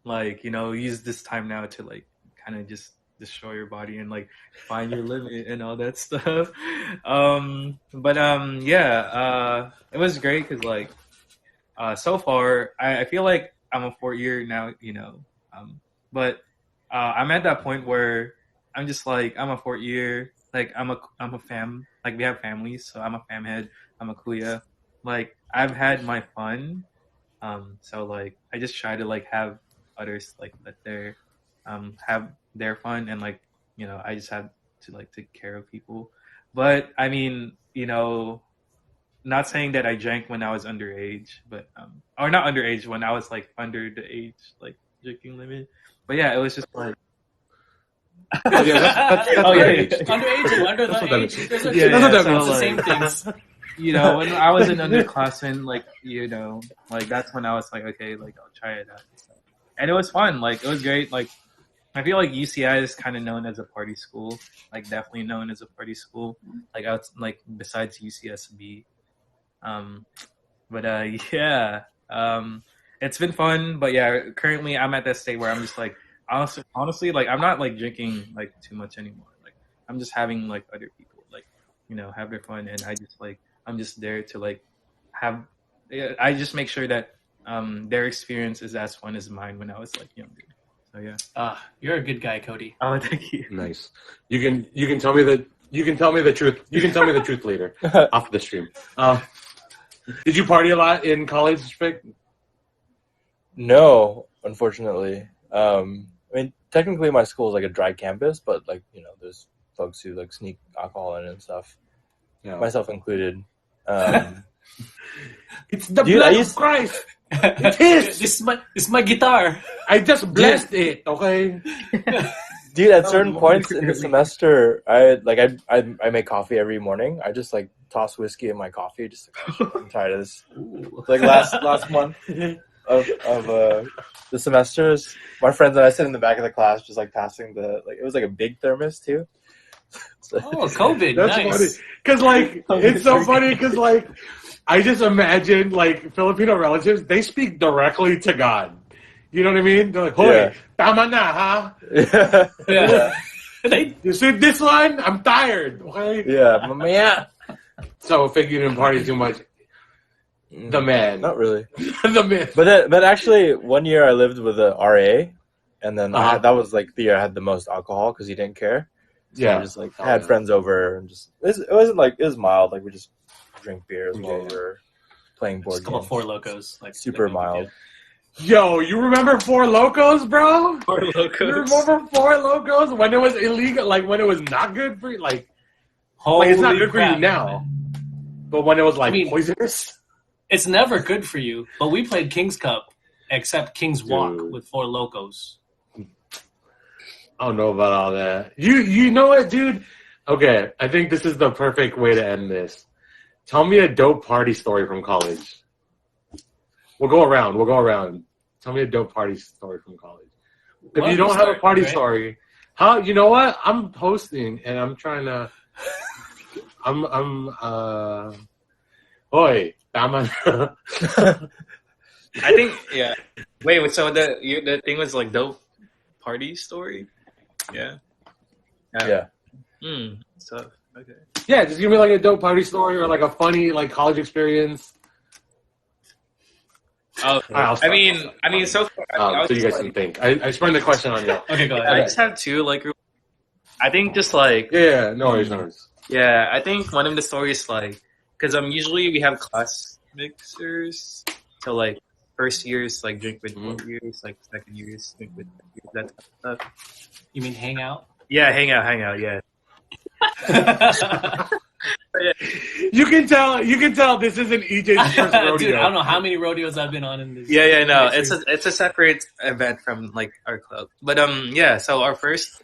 use this time now to like kind of just destroy your body and like find your limit and all that stuff. It was great because like so far I feel like I'm a 4th year now, but I'm at that point where I'm just like I'm a fourth year. Like I'm a fam. Like we have families, so I'm a fam head. I'm a kuya. Like I've had my fun. So like I just try to like have others like let their have their fun, and like I just have to like take care of people. But I mean, not saying that I drank when I was underage, but or not underage, when I was like under the age like drinking limit. But yeah, it was just like Oh, yeah, that's Oh, yeah, underage. yeah. Underage and under That's the what that age, means. those are Yeah, That's what that so, means. the like, same things. when I was an underclassman, like like that's when I was like, okay, like I'll try it out, and it was fun. Like it was great. Like I feel like UCI is kind of known as a party school, like definitely known as a party school. Like like besides UCSB, um, but yeah, it's been fun. But yeah, currently I'm at that state where I'm just like honestly, like I'm not like drinking like too much anymore. Like I'm just having like other people like have their fun, and I just like I'm just there to like have. I just make sure that their experience is as fun as mine when I was like younger. So yeah. You're a good guy, Kody. Oh, thank you. Nice. You can tell me the truth. You can tell me the truth later off the stream. Did you party a lot in college, Vic? No, unfortunately. I mean, technically, my school is like a dry campus, but like there's folks who like sneak alcohol in and stuff, myself included. It's the Dude, blood of Christ. It is. This is my guitar. I just blessed it. Okay. Dude, at certain points in the semester, I make coffee every morning. I just like toss whiskey in my coffee. Just like, I'm tired of this. Like last month of the semesters, my friends and I sit in the back of the class, just like passing it was like a big thermos too. Oh, COVID. That's nice. funny. Because like it's so funny because like I just imagine like Filipino relatives, they speak directly to God. You know what I mean? They're like, "Hoy, tama na, huh? Yeah. You see this one? I'm tired." Okay. Yeah, mamaya. So Fig, you didn't party too much. The man. Not really. The man. But actually, one year I lived with a RA, and then that was like the year I had the most alcohol because he didn't care. So Yeah. we just like had friends over and just it wasn't like it was mild. Like we just drink beers while we were playing board Just a couple games. Four Locos, like Super mild. Yo, you remember Four Locos, bro? Four Locos. You remember Four Locos when it was illegal, like when it was not good for you, like it's not good for you now, but when it was like poisonous. It's never good for you. But we played King's Cup, except King's Walk with Four Locos. I don't know about all that. You know what, dude? Okay, I think this is the perfect way to end this. Tell me a dope party story from college. We'll go around. Tell me a dope party story from college. If you don't have a party story, you know what? I'm hosting and I'm trying to. Oi, tama. I think yeah. Wait. So the thing was like dope party story. Yeah. So okay. Yeah, just give me like a dope party story or like a funny like college experience. Oh, I mean, so far, so you guys can think. I sprung the question on you. Okay, go ahead. I just have two. Like, I think just like no worries. Yeah, I think one of the stories like because usually we have class mixers, so like first years like drink with fourth years, like second years drink with that type of stuff. You mean hang out? Yeah, hang out. Yeah. You can tell this isn't EJ's first rodeo. Dude, I don't know how many rodeos I've been on in this. Yeah, no, it's a separate event from like our club. But yeah, so our first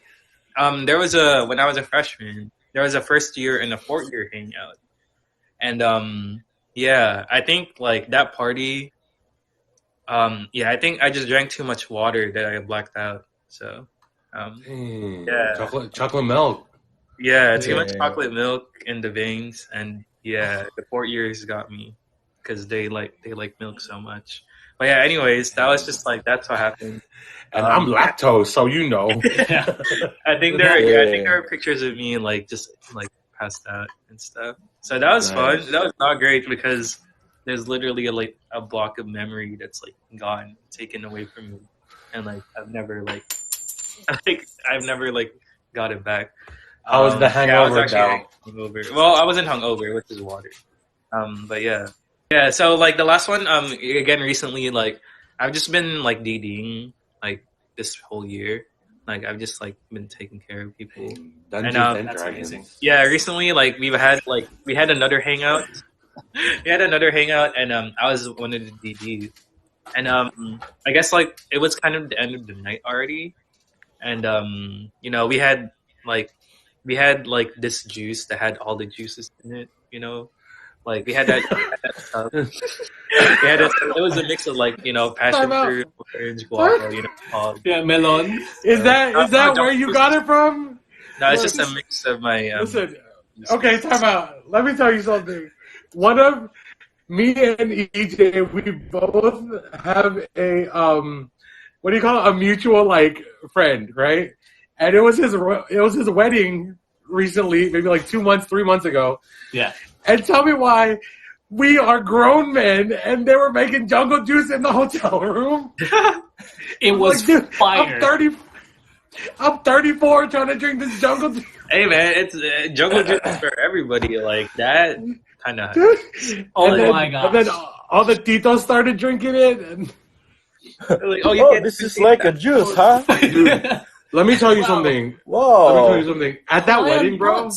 there was when I was a freshman, there was a first year and a fourth year hangout. And yeah, I think like that party yeah, I think I just drank too much water that I blacked out. So yeah. Chocolate milk. Yeah, too much chocolate milk in the veins, and yeah, the 4 years got me because they like milk so much. But yeah, anyways, that was just like that's what happened. And I'm lactose, so you know. I think there are pictures of me like just like passed out and stuff. So that was fun. That was not great because there's literally a block of memory that's like gone, taken away from me, and like I've never like like I've never like got it back. How was the hangover, I was actually Dal? hungover. Well, I wasn't hungover, which is water. But yeah. So like the last one, again recently, like I've just been like DDing like this whole year. Like I've just like been taking care of people. Dungeons And, and That's Dragons. amazing. Yeah, recently like we had another hangout. We had another hangout, and I was one of the DDs. And I guess like it was kind of the end of the night already, and you know we had like this juice that had all the juices in it. You know, like we had that. It was a mix of like passion Time out. fruit, orange, guava, all. Yeah, melon. Is that where you got it from? No, it's just a mix of my. Listen, okay, time out. Let me tell you something. One of me and EJ, we both have a what do you call it? A mutual like friend, right? And it was his wedding recently, maybe like 3 months ago. Yeah. And tell me why we are grown men and they were making jungle juice in the hotel room. It was like, dude, fire. I'm 34 trying to drink this jungle juice. Hey man, it's jungle juice is for everybody. Like that kind of. Oh my gosh. And then all the titos started drinking it. And Like, Oh, this is like a juice, huh? let me tell you something. Let me Whoa. tell you something. At that wedding, bro.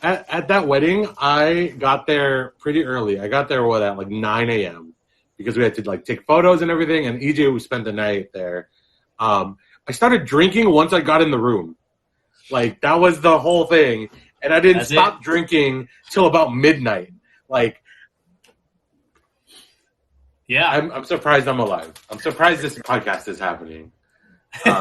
At that wedding, I got there pretty early. I got there at like 9 a.m. because we had to like take photos and everything. And EJ, we spent the night there. I started drinking once I got in the room. Like that was the whole thing, and I didn't stop drinking till about midnight. Like, Yeah. I'm surprised I'm alive. I'm surprised this podcast is happening. All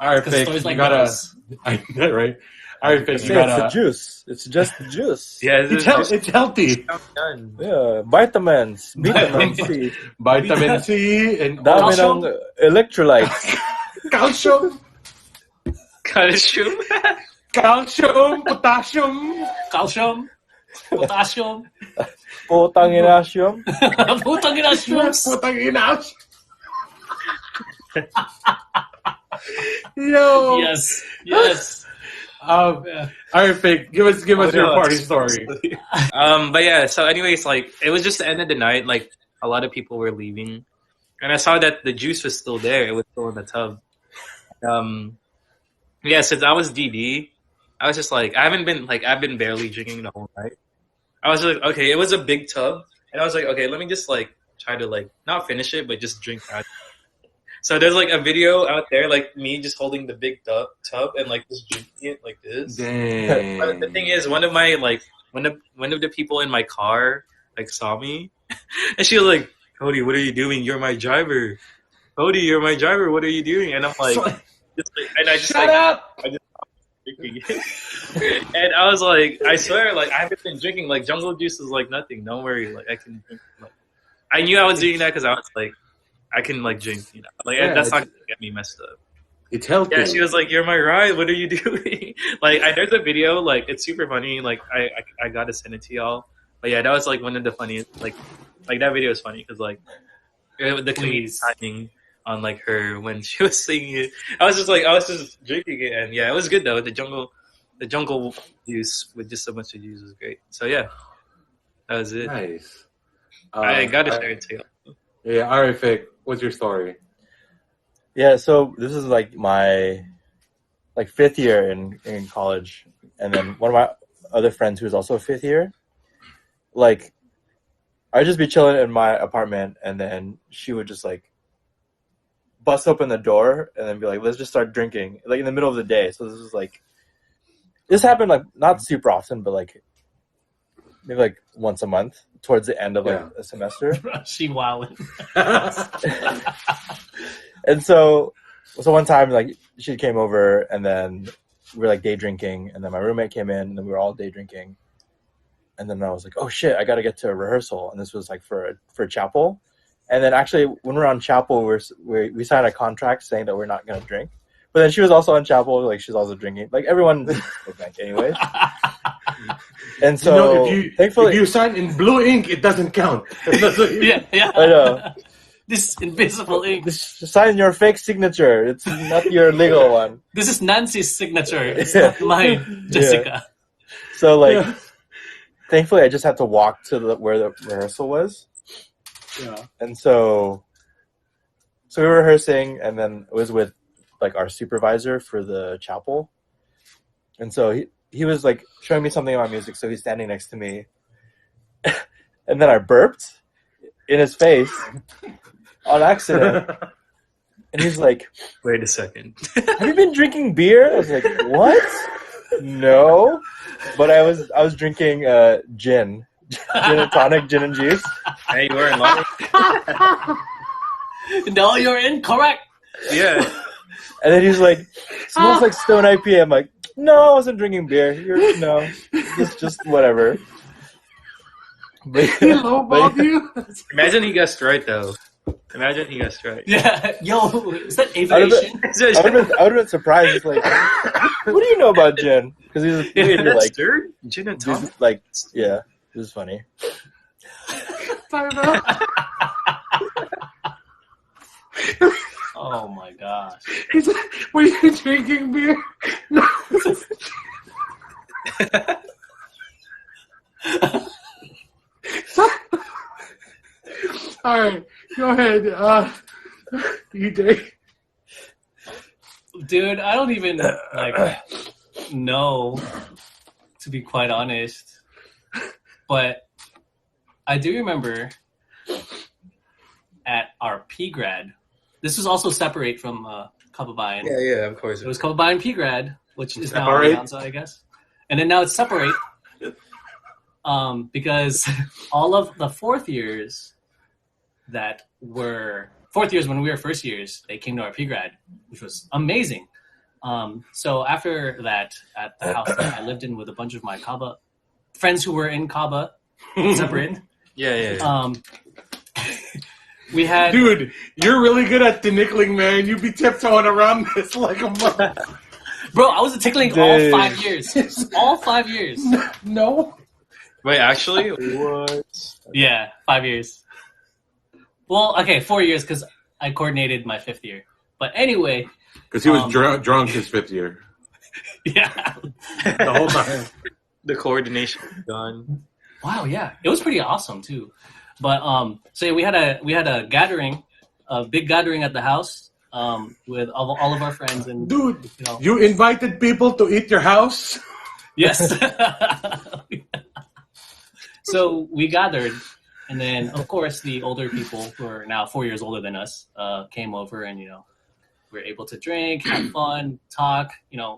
right, Fake, stories you like gotta. those. I know, right? All right, Fake, It's you the gotta. juice. It's just the juice. Yeah, It's healthy. done. Yeah, vitamins, vitamin C. Vitamin C and Dami ng electrolytes. calcium, Calcium. calcium, potassium. Calcium. Potassium. Putang inasium. Putang ina shrooms. Putang ina. Yo. Yes. Yes. All right, Fake. Give us your party story. But yeah. So, anyways, like it was just the end of the night. Like a lot of people were leaving, and I saw that the juice was still there. It was still in the tub. Yeah. Since I was DD, I was just like I've been barely drinking the whole night. I was like, okay, it was a big tub, and I was like, okay, let me just like try to like not finish it, but just drink that. So there's like a video out there, like me just holding the big tub and like just drinking it like this. Dang. But the thing is, one of the people in my car like saw me, and she was like, "Kody, what are you doing? You're my driver. Kody, you're my driver. What are you doing?" And I'm like, Shut up! drinking it. And I was like, I swear, like I haven't been drinking. Like jungle juice is like nothing. Don't worry. Like I can drink. Like, I knew I was doing that because I was like, I can like drink. Like that's not gonna get me messed up. It's healthy. Yeah, she was like, "You're my ride. What are you doing?" Like, there's a video. Like, it's super funny. Like, I gotta send it to y'all. But yeah, that was like one of the funniest. Like that video is funny because like the comedic timing on like her when she was singing it. I was just drinking it, and yeah, it was good though. The jungle juice with just a bunch of juice was great. So yeah, that was it. Nice. I gotta share it to you. Yeah. All right, Fake. What's your story? Yeah, so this is like my like 5th year in college, and then one of my other friends who is also 5th year, like I'd just be chilling in my apartment, and then she would just like bust open the door and then be like, "Let's just start drinking," like in the middle of the day. So this happened like not super often, but like maybe like once a month towards the end of like a semester. She wilding. And so one time, like, she came over, and then we were, like, day drinking, and then my roommate came in, and then we were all day drinking. And then I was like, oh, shit, I got to get to a rehearsal. And this was, like, for chapel. And then actually, when we were on chapel, we signed a contract saying that we're not going to drink. But then she was also on chapel, like, she's also drinking. Like, everyone drank anyways. And so, if thankfully... If you sign in blue ink, it doesn't count. Yeah. I know. This invisible ink. Sign your fake signature. It's not your legal one. This is Nancy's signature. It's not mine, Jessica. So like, thankfully, I just had to walk to where the rehearsal was. Yeah. And so we were rehearsing, and then it was with like our supervisor for the chapel. And so he was like showing me something about music. So he's standing next to me, and then I burped in his face on accident. And he's like, Wait a second. have you been drinking beer? I was like, what? No. But I was drinking gin and tonic, gin and juice. Hey, you were in love. No, you're incorrect. Yeah. And then he's like, smells like Stone IPA. I'm like, no, I wasn't drinking beer. No, just whatever. But, He lowballed you? Imagine he guessed right though. Imagine he guessed right. Yeah. Yo, is that aviation? I would have been surprised. It's like, what do you know about gin? Because he's like, stirred gin and tonic. like, yeah, it was funny. Time out. Oh my gosh. He's like, were you drinking beer? No. All right, go ahead. EJ. Dude, I don't even know, to be quite honest. But I do remember at our P grad. This was also separate from Kababayan. Yeah, of course. It was Kababayan P grad, which is now Separate? Alianza, I guess. And then now it's separate. Because all of the fourth years when we were first years, they came to our P-grad, which was amazing. So after that, at the house that I lived in with a bunch of my Kaba friends who were in Kaba, separate. Yeah. We had... Dude, you're really good at tickling, man. You be tiptoeing around this like a mother. Bro, I was tickling all 5 years. All 5 years. No. Wait, actually, what? Yeah, 5 years. Well, okay, 4 years because I coordinated my 5th year. But anyway... Because he was drunk his 5th year. Yeah. The whole time. The coordination done. Wow, yeah. It was pretty awesome, too. But, so yeah, we had a gathering, a big gathering at the house with all of our friends. And Dude, you invited people to eat your house? Yes. So we gathered, and then of course the older people who are now 4 years older than us came over, and we were able to drink, have fun, talk.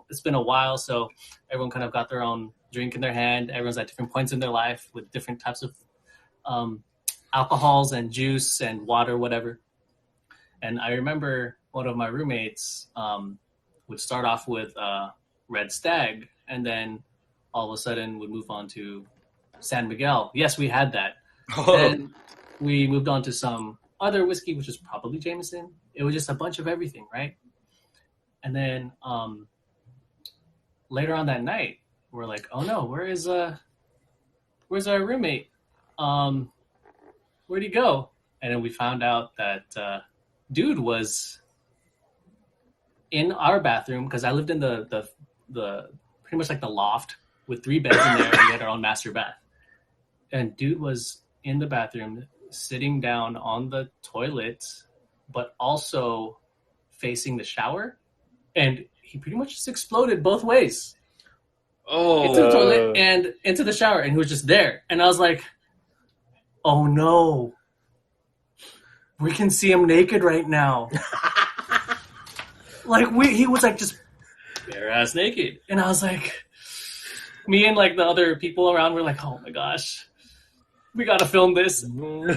It's been a while, so everyone kind of got their own drink in their hand. Everyone's at different points in their life with different types of alcohols and juice and water, whatever. And I remember one of my roommates would start off with Red Stag, and then all of a sudden would move on to San Miguel. Yes, we had that. Oh. And we moved on to some other whiskey, which is probably Jameson. It was just a bunch of everything, right? And then later on that night, we're like, oh no, where's our roommate? Where'd he go? And then we found out that dude was in our bathroom, because I lived in the pretty much like the loft with 3 beds in there, and we had our own master bath. And dude was in the bathroom, sitting down on the toilet, but also facing the shower. And he pretty much just exploded both ways. Oh. Into the toilet and into the shower. And he was just there. And I was like, oh no. We can see him naked right now. He was like just bare ass naked. And I was like, me and like the other people around were like, oh my gosh. We gotta film this. No.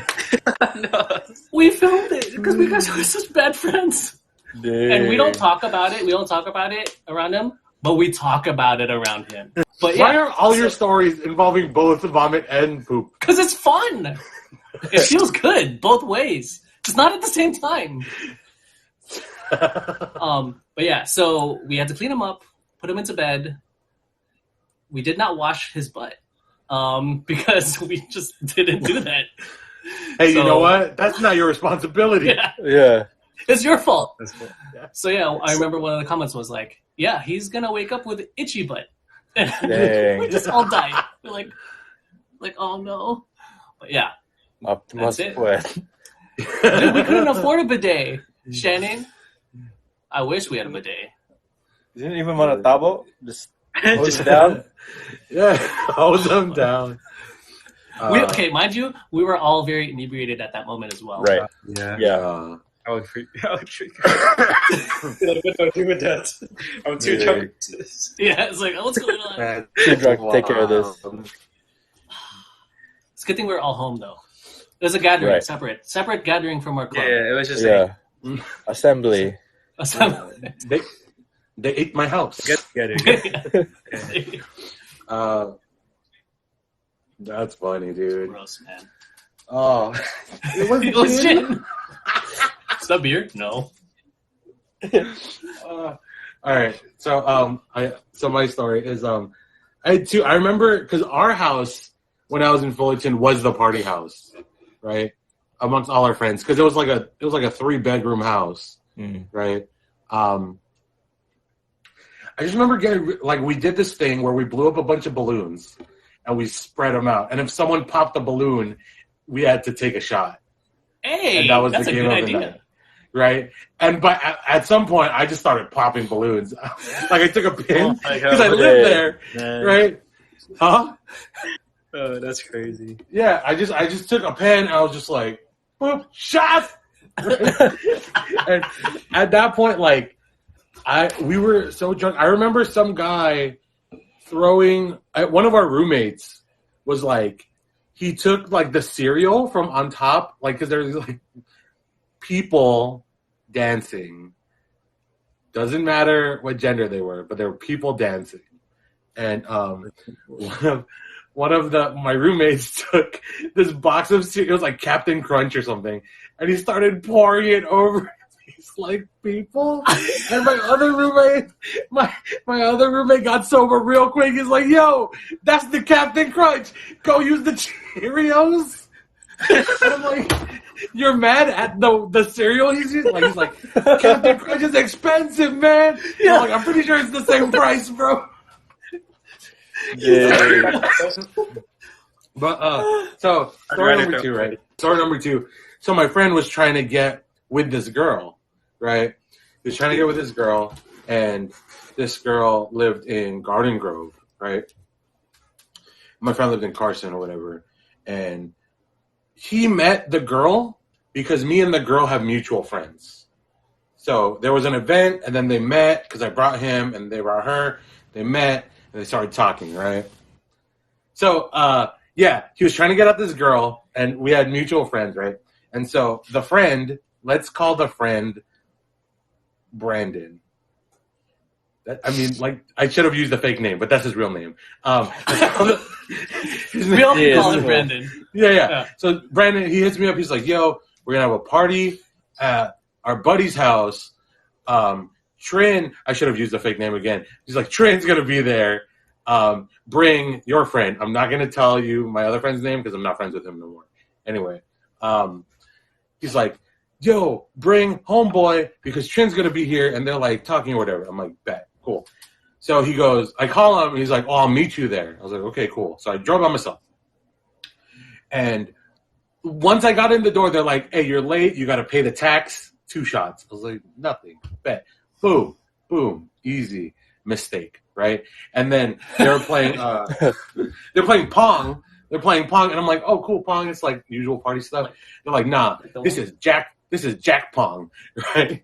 We filmed it because we guys are such bad friends. Dang. And we don't talk about it. We don't talk about it around him, but we talk about it around him. But Why are all your stories involving both vomit and poop? Because it's fun. It feels good both ways. Just not at the same time. But yeah, so we had to clean him up, put him into bed. We did not wash his butt because we just didn't do that. Hey, you So- know what? That's not your responsibility. Yeah, Yeah. it's your fault. That's cool. So yeah, I remember one of the comments was like, "Yeah, he's gonna wake up with itchy butt." Dang. We just all died. We're like, oh no. But yeah, Optimus That's it. Sweat. dude, we couldn't afford a bidet. Shannon, I wish we had a bidet. You didn't even want a tabo? Just hold Just it down? Yeah, hold them down. Okay, mind you, we were all very inebriated at that moment as well. Right. Yeah. Yeah. I would freak. I would freak. What do I do with that? I'm too Yeah. drunk. Yeah, it's like, oh, what's going on? Too drunk to take care of this. It's a good thing we were all home though. It was a gathering, Right. separate gathering from our club. Yeah, it was just Yeah. Assembly. They ate my house. get together. That's funny, dude. Gross, man. Oh, it was It was gin. gin. Is that beer? No. All right. So so my story is I had two. I remember because our house when I was in Fullerton was the party house, right? Amongst all our friends, because it was like a 3-bedroom house, right? I just remember getting like we did this thing where we blew up a bunch of balloons and we spread them out, and if someone popped a balloon, we had to take a shot. Hey, And that was that's the a game good of the idea. night. Right? And but at some point, I just started popping balloons. Like I took a pin because I lived there, right? Huh? Oh, that's crazy. Yeah, I just took a pen and I was just like, boop, shot. And at that point, like we were so drunk. I remember some guy throwing. One of our roommates was like, he took like the cereal from on top, like because there's like people dancing. Doesn't matter what gender they were, but there were people dancing. And one of my roommates took this box of cereal, it was like Captain Crunch or something, and he started pouring it over these like people. And my other roommate got sober real quick. He's like, "Yo, that's the Captain Crunch. Go use the Cheerios." And I'm like, "You're mad at the cereal he's using?" Like he's like, "Captain Crunch is expensive, man." Yeah. I'm pretty sure it's the same price, bro. Yeah. But so story number 2, right? Story number 2. So my friend was trying to get with this girl, right? He was trying to get with this girl, and this girl lived in Garden Grove, right? My friend lived in Carson or whatever, and he met the girl because me and the girl have mutual friends. So there was an event, and then they met because I brought him and they brought her. They met and they started talking, right? So yeah, he was trying to get at this girl, and we had mutual friends, right? And so the friend, let's call the friend Brandon. I mean, like, I should have used a fake name, but that's his real name. We all call him Brandon. Yeah. So Brandon, he hits me up. He's like, "Yo, we're gonna have a party at our buddy's house. Trin," I should have used a fake name again. He's like, "Trin's gonna be there. Bring your friend." I'm not gonna tell you my other friend's name because I'm not friends with him no more. Anyway, he's like, "Yo, bring homeboy because Trin's gonna be here," and they're like talking or whatever. I'm like, "Bet, cool." So he goes, I call him, and he's like, "Oh, I'll meet you there." I was like, "Okay, cool." So I drove by myself, and once I got in the door, they're like, "Hey, you're late. You got to pay the tax. 2 shots." I was like, "Nothing. Bet." Boom, boom, easy mistake, right? And then they're playing Pong. They're playing Pong, and I'm like, "Oh, cool, Pong." It's like usual party stuff. They're like, "Nah, this is Jack Pong," right?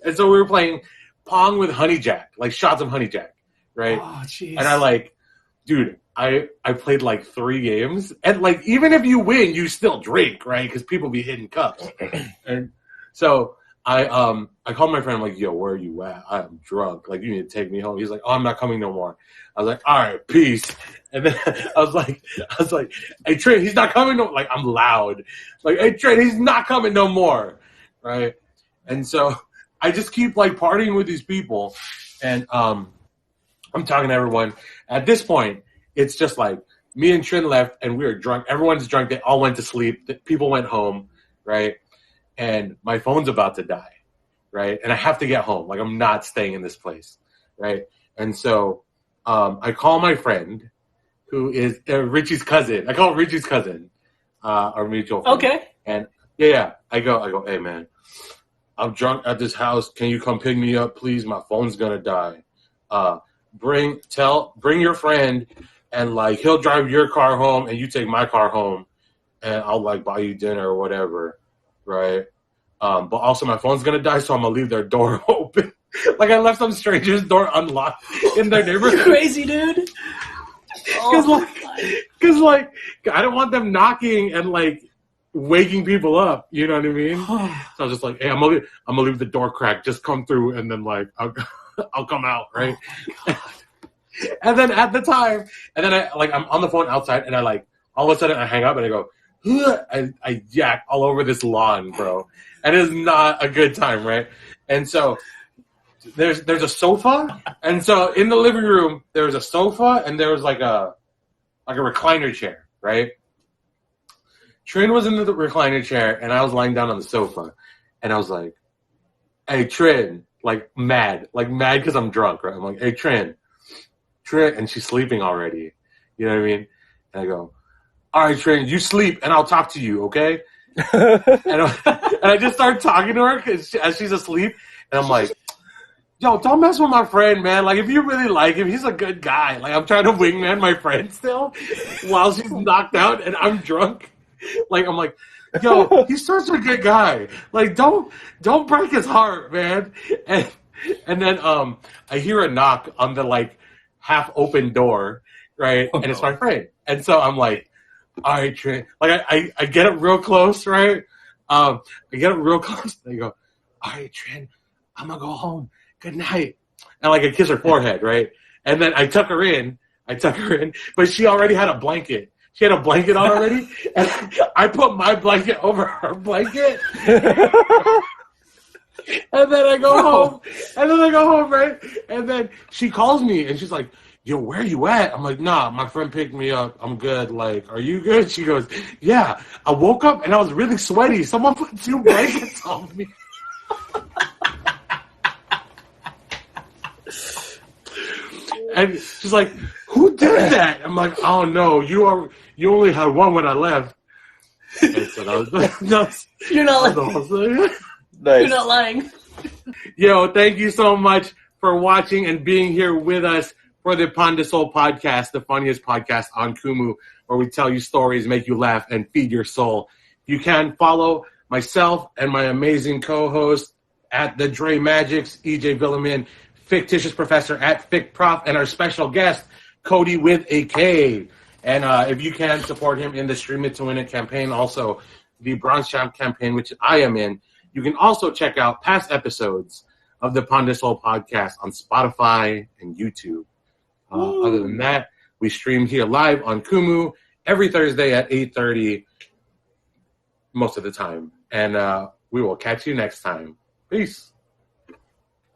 And so we were playing Pong with Honey Jack, like shots of Honey Jack, right? Oh, jeez. And I like, dude, I played like 3 games, and like even if you win, you still drink, right? Because people be hitting cups, and so I called my friend. I'm like, "Yo, where are you at? I'm drunk. Like, you need to take me home." He's like, "Oh, I'm not coming no more." I was like, "All right, peace." And then I was like, "Hey, Trey, he's not coming no." Like, I'm loud, like, "Hey, Trey, he's not coming no more," right? And so I just keep like partying with these people, and I'm talking to everyone. At this point, it's just like me and Trin left, and we were drunk. Everyone's drunk. They all went to sleep. People went home, right? And my phone's about to die, right? And I have to get home. Like, I'm not staying in this place, right? And so I call my friend, who is Richie's cousin. I call Richie's cousin, our mutual friend. Okay. And yeah, I go, hey, man, I'm drunk at this house. Can you come pick me up, please? My phone's going to die. Bring your friend, and, like, he'll drive your car home, and you take my car home, and I'll, like, buy you dinner or whatever, right? But also my phone's going to die, so I'm going to leave their door open. Like, I left some stranger's door unlocked in their neighborhood. Crazy, dude. Because, like, I don't want them knocking and, like, waking people up. You know what I mean? So I was just like, hey, I'm gonna leave the door cracked. Just come through, and then, like, I'll come out, right? And then at the time, and then I'm on the phone outside, and I, like, all of a sudden I hang up and I go, I yak all over this lawn, bro. And it is not a good time, right? And so there's a sofa, and so in the living room there was a sofa, and there was like a recliner chair, right? Trin was in the recliner chair, and I was lying down on the sofa, and I was like, hey, Trin, like mad because I'm drunk, right? I'm like, hey, Trin, and she's sleeping already. You know what I mean? And I go, all right, Trin, you sleep, and I'll talk to you, okay? and I just start talking to her as she's asleep, and I'm like, yo, don't mess with my friend, man. Like, if you really like him, he's a good guy. Like, I'm trying to wingman my friend still while she's knocked out and I'm drunk. Like, I'm like, yo, he's such a good guy. Like, don't break his heart, man. And then I hear a knock on the, like, half open door, right? And it's my friend. And so I'm like, all right, Trent. Like, I get up real close, right? I get up real close. And I go, all right, Trent, I'm gonna go home. Good night. And, like, I kiss her forehead, right? And then I tuck her in, but she already had a blanket. She had a blanket on already, and I put my blanket over her blanket. And then I go home, right? And then she calls me, and she's like, yo, where you at? I'm like, nah, my friend picked me up. I'm good. Like, are you good? She goes, yeah. I woke up, and I was really sweaty. Someone put 2 blankets on me. And she's like, who did that? I'm like, oh, no, you only had one when I left. And so that was, You're not lying. Nice. You're not lying. Yo, thank you so much for watching and being here with us for the Pandesoul podcast, the funniest podcast on Kumu, where we tell you stories, make you laugh, and feed your soul. You can follow myself and my amazing co-host at the Dre Magics, EJ Villamin, fictitious professor at FicProf, and our special guest, Kody with a K. And if you can support him in the Stream It to Win It campaign, also the Bronze Champ campaign, which I am in, you can also check out past episodes of the Pandesoul podcast on Spotify and YouTube. Other than that, we stream here live on Kumu every Thursday at 8:30 most of the time. And we will catch you next time. Peace.